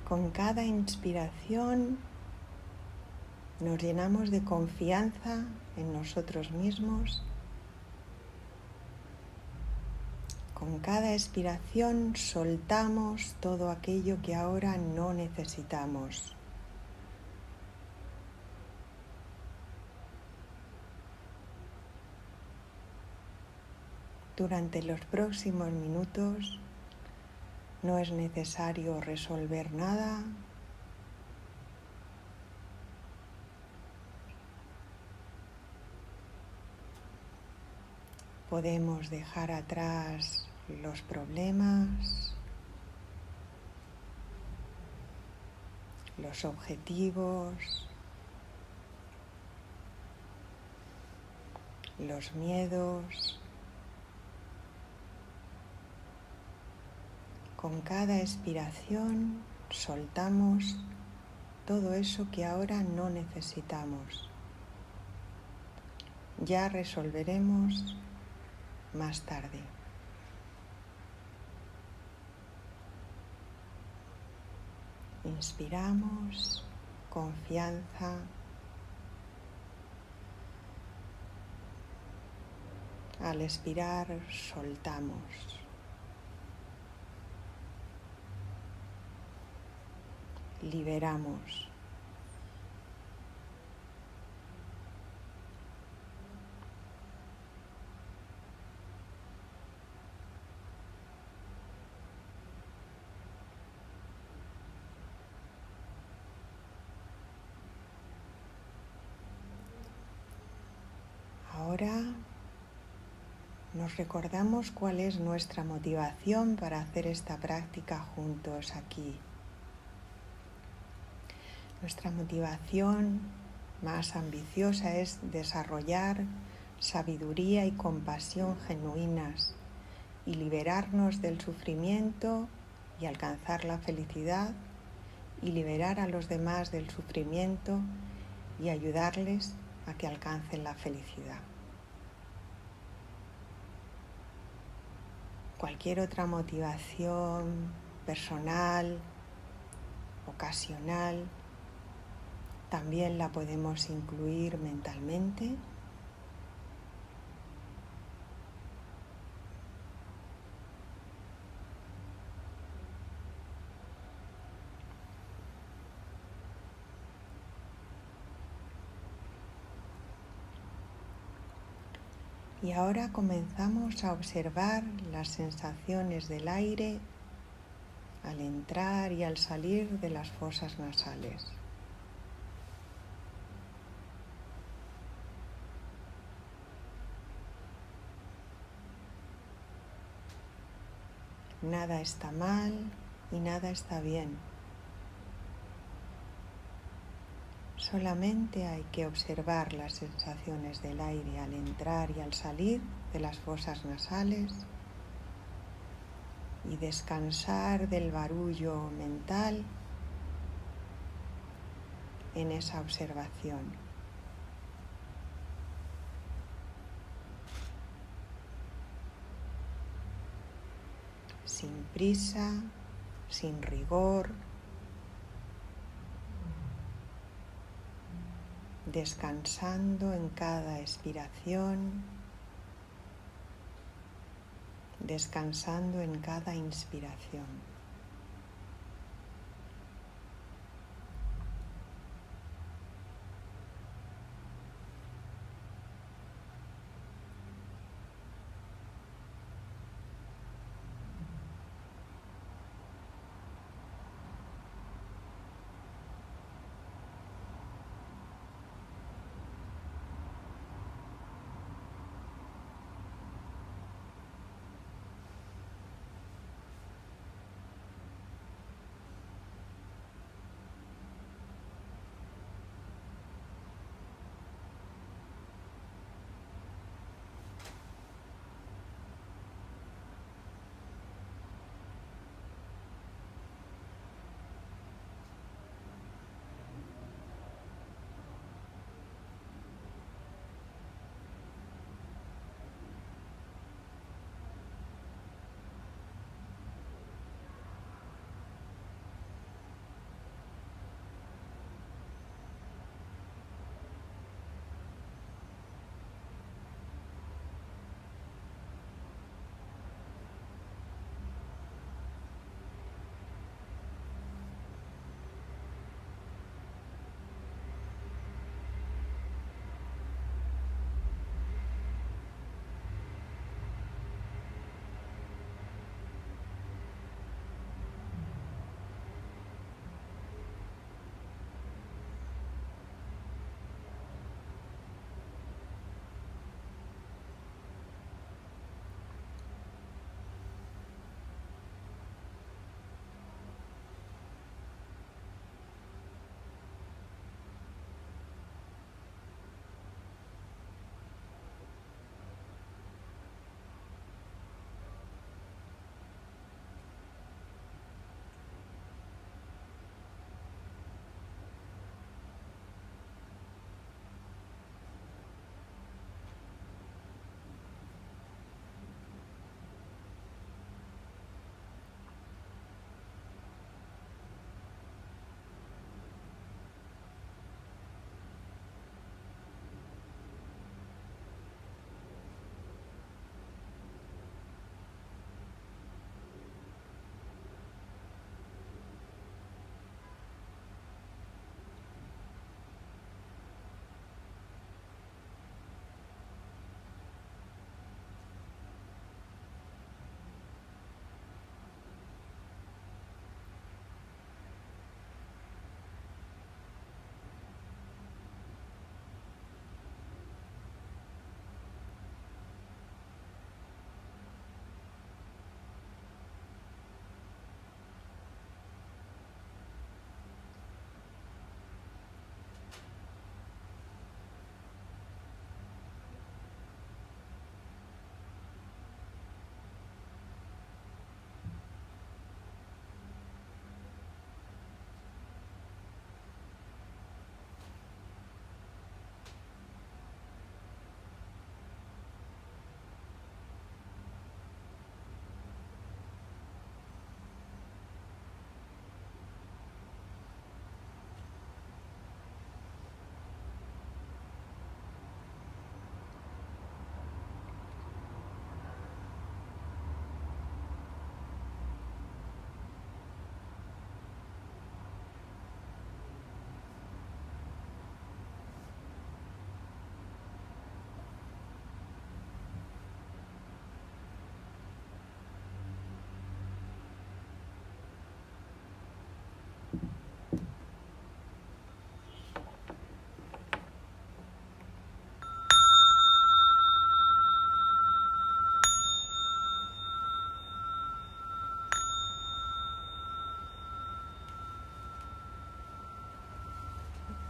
Con cada inspiración nos llenamos de confianza en nosotros mismos. Con cada expiración soltamos todo aquello que ahora no necesitamos. Durante los próximos minutos no es necesario resolver nada. Podemos dejar atrás los problemas, los objetivos, los miedos. Con cada expiración soltamos todo eso que ahora no necesitamos. Ya resolveremos más tarde. Inspiramos confianza. Al expirar soltamos. Liberamos. Ahora nos recordamos cuál es nuestra motivación para hacer esta práctica juntos aquí. Nuestra motivación más ambiciosa es desarrollar sabiduría y compasión genuinas y liberarnos del sufrimiento y alcanzar la felicidad y liberar a los demás del sufrimiento y ayudarles a que alcancen la felicidad. Cualquier otra motivación personal, ocasional, también la podemos incluir mentalmente. Y ahora comenzamos a observar las sensaciones del aire al entrar y al salir de las fosas nasales. Nada está mal y nada está bien. Solamente hay que observar las sensaciones del aire al entrar y al salir de las fosas nasales y descansar del barullo mental en esa observación. Sin prisa, sin rigor, descansando en cada expiración, descansando en cada inspiración.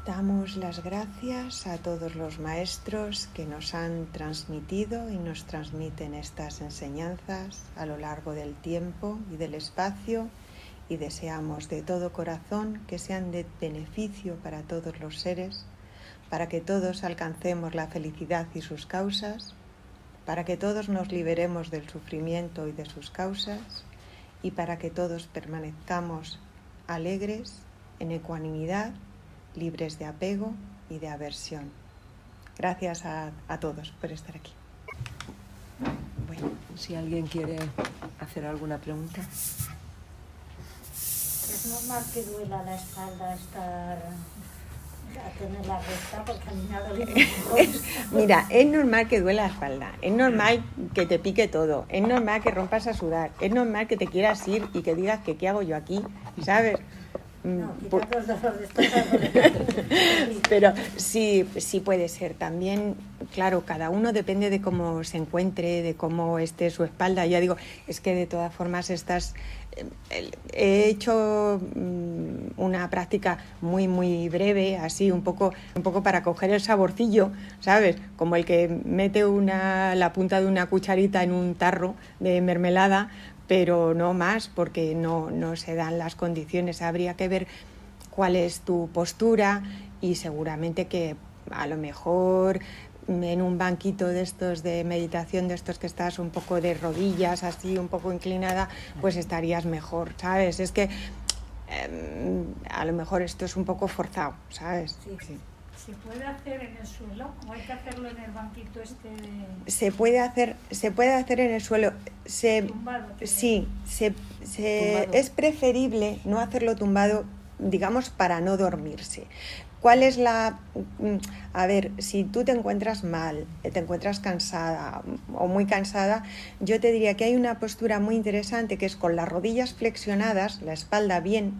Damos las gracias a todos los maestros que nos han transmitido y nos transmiten estas enseñanzas a lo largo del tiempo y del espacio, y deseamos de todo corazón que sean de beneficio para todos los seres, para que todos alcancemos la felicidad y sus causas, para que todos nos liberemos del sufrimiento y de sus causas, y para que todos permanezcamos alegres, en ecuanimidad, libres de apego y de aversión. Gracias a todos por estar aquí. Bueno, si alguien quiere hacer alguna pregunta. ¿Es normal que duela la espalda a tenerla recta? Porque a mí me ha dolido mucho. Mira, es normal que duela la espalda, es normal que te pique todo, es normal que rompas a sudar, es normal que te quieras ir y que digas que qué hago yo aquí, ¿sabes? No, quitar los dolores de espalda. Pero sí puede ser. También, claro, cada uno depende de cómo se encuentre, de cómo esté su espalda. Ya digo, es que de todas formas he hecho una práctica muy breve, así un poco para coger el saborcillo, ¿sabes? Como el que mete la punta de una cucharita en un tarro de mermelada, pero no más, porque no se dan las condiciones. Habría que ver cuál es tu postura y seguramente que a lo mejor en un banquito de estos de meditación, de estos que estás un poco de rodillas, así un poco inclinada, pues estarías mejor, ¿sabes? Es que a lo mejor esto es un poco forzado, ¿sabes? Sí. ¿Se puede hacer en el suelo o hay que hacerlo en el banquito este de...? Se puede hacer en el suelo. Tumbado. Sí, Tumbado. es preferible no hacerlo tumbado, digamos, para no dormirse. ¿Cuál es a ver, si tú te encuentras mal, te encuentras cansada o muy cansada, yo te diría que hay una postura muy interesante que es con las rodillas flexionadas, la espalda bien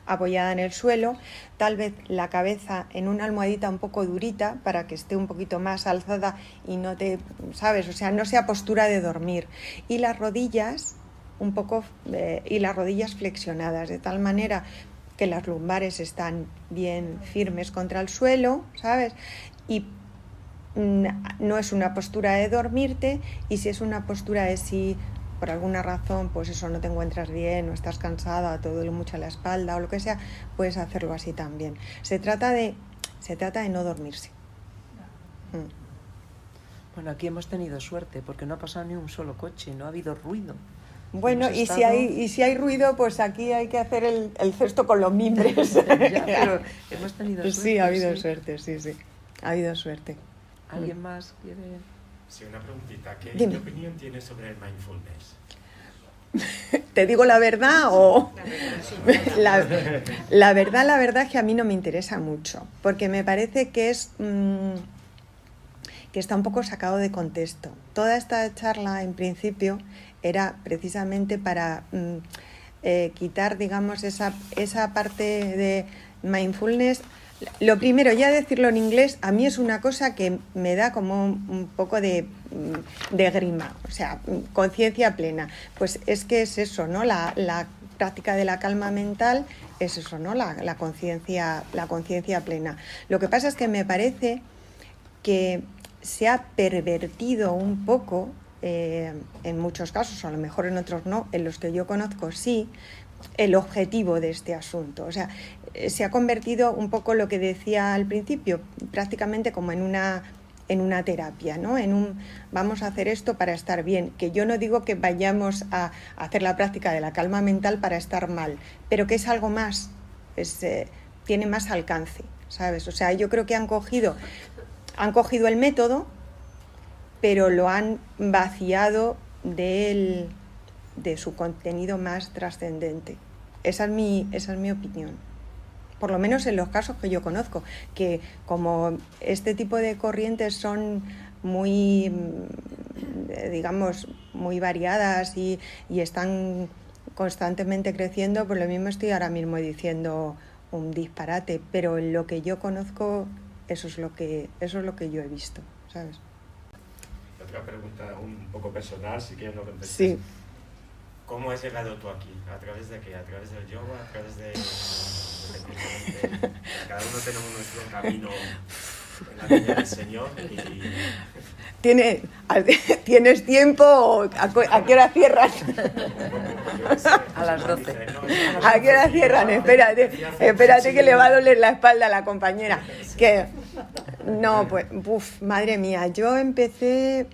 apoyada en el suelo, tal vez la cabeza en una almohadita un poco durita para que esté un poquito más alzada y no te, ¿sabes? O sea, no sea postura de dormir. Y las rodillas y las rodillas flexionadas, de tal manera que las lumbares están bien firmes contra el suelo, ¿sabes? Y no es una postura de dormirte, y si es una postura de si por alguna razón, pues eso, no te encuentras bien o estás cansada, te duele mucho la espalda o lo que sea, puedes hacerlo así también. Se trata de no dormirse. Bueno, aquí hemos tenido suerte porque no ha pasado ni un solo coche, no ha habido ruido. Bueno, Hemos si hay ruido, pues aquí hay que hacer el cesto con los mimbres. Ya, pero hemos tenido suerte. Sí, ha habido suerte, sí. Ha habido suerte. ¿Alguien más quiere...? Sí, una preguntita. Dime. ¿Qué opinión tienes sobre el mindfulness? ¿Te digo la verdad o...? La verdad es que a mí no me interesa mucho, porque me parece que que está un poco sacado de contexto. Toda esta charla, en principio, era precisamente para quitar, digamos, esa parte de mindfulness. Lo primero, ya decirlo en inglés, a mí es una cosa que me da como un poco de grima, o sea, conciencia plena. Pues es que es eso, ¿no? La práctica de la calma mental es eso, ¿no? La conciencia plena. Lo que pasa es que me parece que se ha pervertido un poco, en muchos casos, a lo mejor en otros no, en los que yo conozco sí, el objetivo de este asunto. O sea, se ha convertido un poco lo que decía al principio, prácticamente como en una terapia, ¿no? Vamos a hacer esto para estar bien, que yo no digo que vayamos a hacer la práctica de la calma mental para estar mal, pero que es algo más, tiene más alcance, ¿sabes? O sea, yo creo que han cogido el método, pero lo han vaciado de su contenido más trascendente. Esa es mi opinión. Por lo menos en los casos que yo conozco, que como este tipo de corrientes son muy, digamos, muy variadas y están constantemente creciendo, pues lo mismo estoy ahora mismo diciendo un disparate, pero en lo que yo conozco, eso es lo que yo he visto, ¿sabes? Otra pregunta un poco personal, si quieres no contestes. Sí. ¿Cómo has llegado tú aquí? ¿A través de qué? ¿A través del yoga? ¿A través de...? Cada uno tenemos nuestro camino en la viña del Señor y... ¿Tienes tiempo? ¿A qué hora cierran? A las 12. ¿A qué hora cierran? Espérate que le va a doler la espalda a la compañera. No, pues, madre mía, yo empecé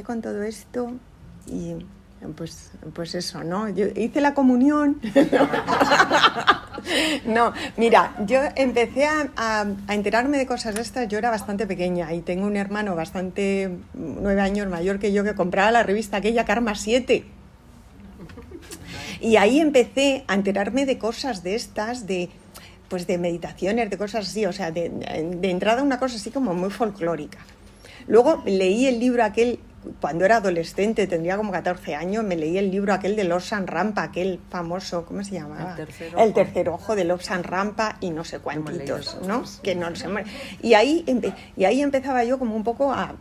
con todo esto y pues eso, ¿no? Yo hice la comunión. No, mira, yo empecé a enterarme de cosas de estas, yo era bastante pequeña y tengo un hermano bastante 9 años mayor que yo que compraba la revista aquella Karma 7. Y ahí empecé a enterarme de cosas de estas, pues de meditaciones, de cosas así, o sea, de entrada una cosa así como muy folclórica. Luego leí el libro aquel, cuando era adolescente, tendría como 14 años, me leí el libro aquel de Lobsang Rampa, aquel famoso, ¿cómo se llamaba? El tercer ojo de Lobsang Rampa y no sé cuántitos, ¿no? Que no se muere. Y ahí empezaba yo como un poco a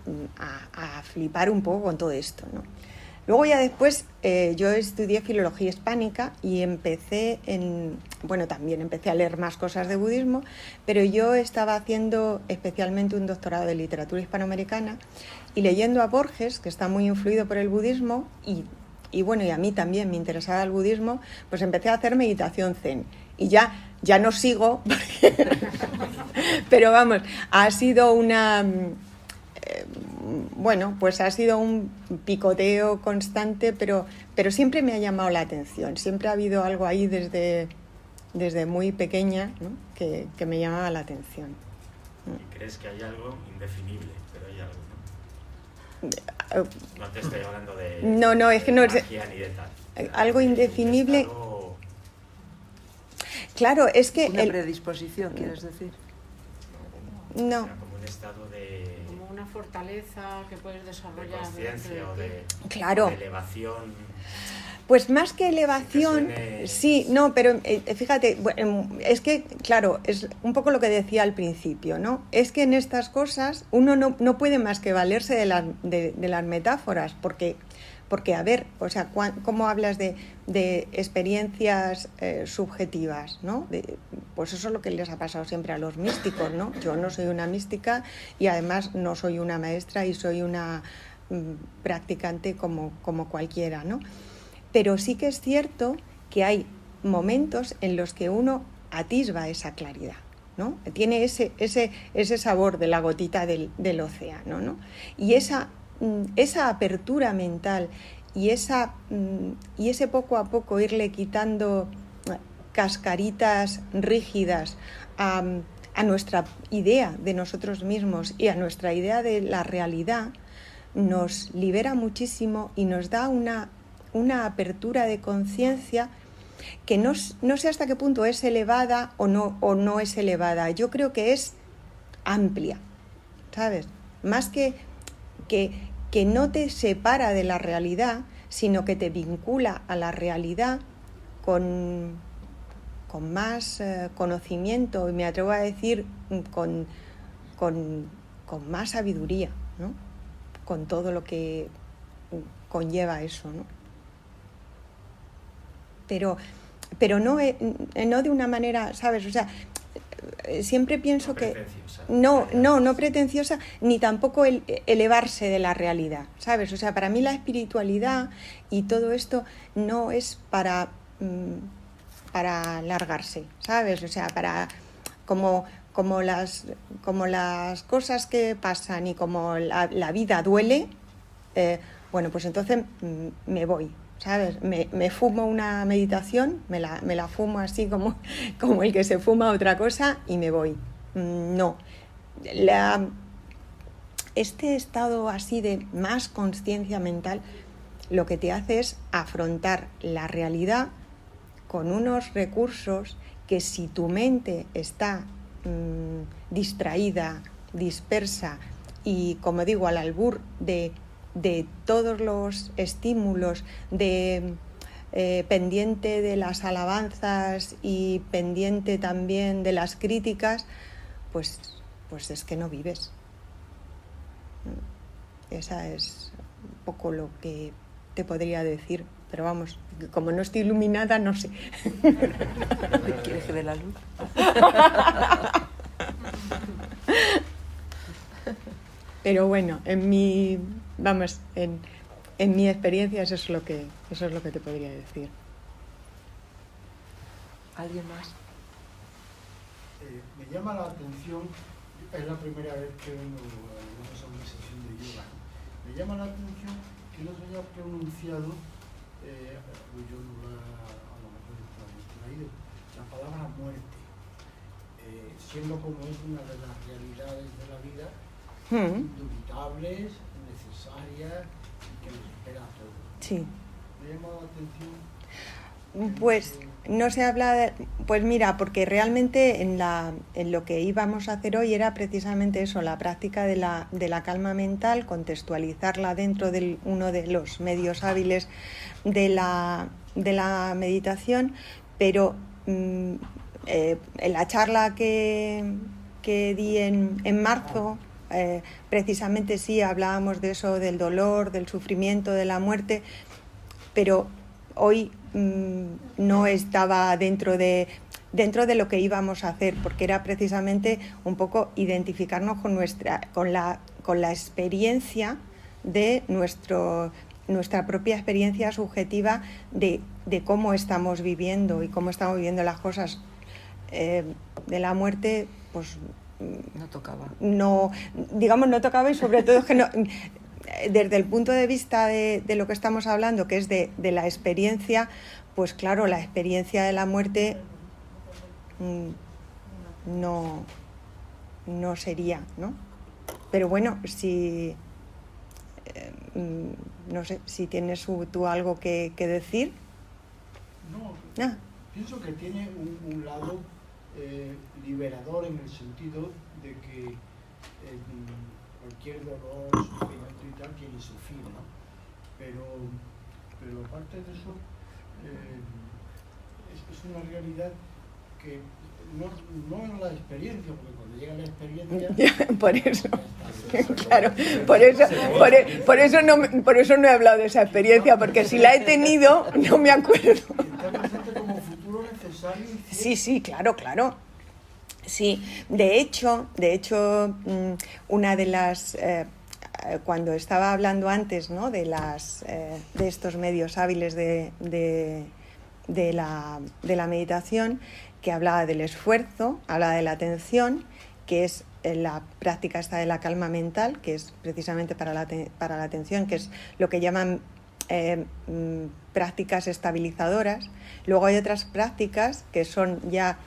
flipar un poco con todo esto, ¿no? Luego ya después yo estudié filología hispánica y también empecé a leer más cosas de budismo, pero yo estaba haciendo especialmente un doctorado de literatura hispanoamericana y leyendo a Borges, que está muy influido por el budismo, y a mí también me interesaba el budismo, pues empecé a hacer meditación zen. Y ya no sigo, pero vamos, ha sido ha sido un picoteo constante, pero siempre me ha llamado la atención. Siempre ha habido algo ahí desde muy pequeña, ¿no? que me llamaba la atención. ¿Y crees que hay algo indefinible? Pero hay algo, ¿no? No te estoy hablando de no, es que no es magia ni de tal. Algo indefinible. Claro, es que una predisposición, ¿quieres decir? No. O sea, como un estado de una fortaleza que puedes desarrollar. De conciencia o de elevación. Pues más que elevación, sí, no, pero fíjate, es que, claro, es un poco lo que decía al principio, ¿no? Es que en estas cosas uno no puede más que valerse de las metáforas, porque a ver, o sea, ¿cómo hablas de experiencias subjetivas, ¿no? Pues eso es lo que les ha pasado siempre a los místicos, ¿no? Yo no soy una mística y además no soy una maestra y soy una practicante como cualquiera, ¿no? Pero sí que es cierto que hay momentos en los que uno atisba esa claridad, ¿no? Tiene ese sabor de la gotita del océano, ¿no? Y esa apertura mental y ese poco a poco irle quitando cascaritas rígidas a nuestra idea de nosotros mismos y a nuestra idea de la realidad, nos libera muchísimo y nos da una apertura de conciencia que no sé hasta qué punto es elevada o no es elevada. Yo creo que es amplia, ¿sabes? Más que no te separa de la realidad, sino que te vincula a la realidad con más conocimiento y me atrevo a decir con más sabiduría, ¿no? Con todo lo que conlleva eso, ¿no? Pero no de una manera, ¿sabes? O sea, siempre pienso no pretenciosa, ni tampoco elevarse de la realidad, ¿sabes? O sea, para mí la espiritualidad y todo esto no es para largarse, ¿sabes? O sea, para como las cosas que pasan y como la vida duele, pues entonces me voy, ¿sabes? Me fumo una meditación, me la fumo así como el que se fuma otra cosa y me voy. No. Este estado así de más consciencia mental lo que te hace es afrontar la realidad con unos recursos que si tu mente está distraída, dispersa y, como digo, al albur de todos los estímulos, pendiente de las alabanzas y pendiente también de las críticas, pues es que no vives. Esa es un poco lo que te podría decir, pero vamos, como no estoy iluminada, no sé. ¿Quieres que dé la luz? Pero bueno, en mi experiencia eso es lo que te podría decir. ¿Alguien más? Me llama la atención, es la primera vez que vengo a una sesión de yoga, me llama la atención que no se haya pronunciado yo no la, a lo mejor está distraído, la palabra muerte, siendo como es una de las realidades de la vida, indubitables, necesarias y que nos espera a todos. Sí. Me ha llamado la atención. Pues no se habla de... Pues mira, porque realmente en lo que íbamos a hacer hoy era precisamente eso, la práctica de la calma mental, contextualizarla dentro de uno de los medios hábiles de la meditación, pero en la charla que di en marzo, precisamente sí hablábamos de eso, del dolor, del sufrimiento, de la muerte, pero hoy no estaba dentro de lo que íbamos a hacer, porque era precisamente un poco identificarnos con la experiencia de nuestra propia experiencia subjetiva de cómo estamos viviendo y cómo estamos viviendo las cosas. De la muerte, pues No tocaba. no tocaba, y sobre todo es que no, desde el punto de vista de lo que estamos hablando, que es de la experiencia, pues claro, la experiencia de la muerte no sería, ¿no? Pero bueno, si no sé, si tienes tú algo que decir. No, pienso que tiene un lado liberador, en el sentido de que cualquier dolor, sufrimiento y tal tiene su fin, ¿no? Pero aparte de eso, es una realidad que no es la experiencia, porque cuando llega la experiencia... Por eso, claro, por eso no he hablado de esa experiencia, porque si la he tenido, no me acuerdo. Está presente como futuro necesario. Sí, claro. Sí, de hecho, una de las... cuando estaba hablando antes, ¿no?, de estos medios hábiles de la meditación, que hablaba del esfuerzo, hablaba de la atención, que es la práctica esta de la calma mental, que es precisamente para la atención, que es lo que llaman prácticas estabilizadoras. Luego hay otras prácticas que son ya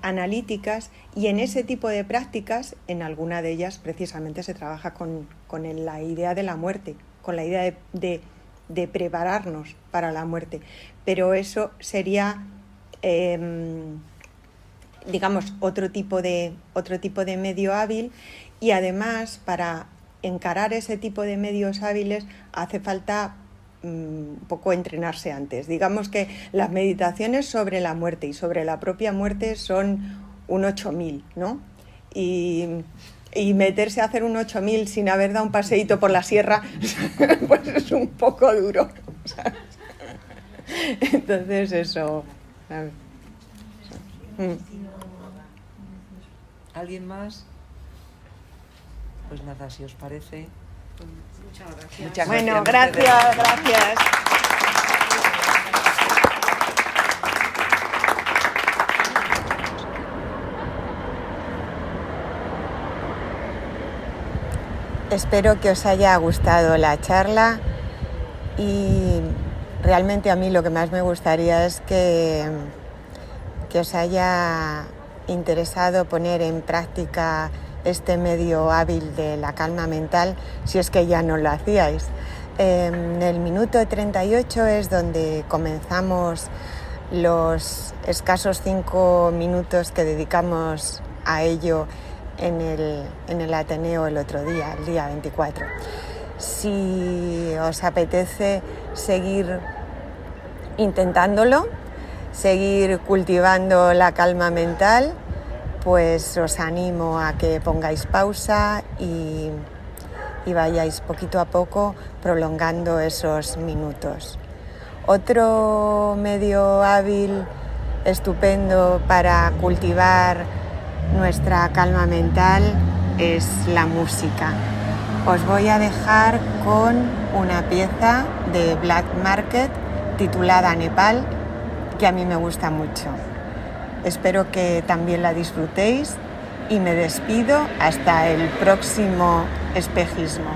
analíticas, y en ese tipo de prácticas, en alguna de ellas precisamente se trabaja con la idea de la muerte, con la idea de prepararnos para la muerte. Pero eso sería, digamos, otro tipo de medio hábil, y además para encarar ese tipo de medios hábiles hace falta un poco entrenarse antes. Digamos que las meditaciones sobre la muerte y sobre la propia muerte son un 8000, ¿no? Y meterse a hacer un 8000 sin haber dado un paseíto por la sierra, pues es un poco duro, ¿sabes? Entonces eso, ¿sabes? ¿Alguien más? Pues nada, si os parece. Muchas gracias. Muchas Bueno, gracias. gracias. Espero que os haya gustado la charla, y realmente a mí lo que más me gustaría es que os haya interesado poner en práctica este medio hábil de la calma mental, si es que ya no lo hacíais. En el minuto 38 es donde comenzamos los escasos 5 minutos que dedicamos a ello en el Ateneo el otro día, el día 24. Si os apetece seguir intentándolo, seguir cultivando la calma mental, pues os animo a que pongáis pausa y vayáis poquito a poco prolongando esos minutos. Otro medio hábil estupendo para cultivar nuestra calma mental es la música. Os voy a dejar con una pieza de Black Market titulada Nepal, que a mí me gusta mucho. Espero que también la disfrutéis, y me despido hasta el próximo espejismo.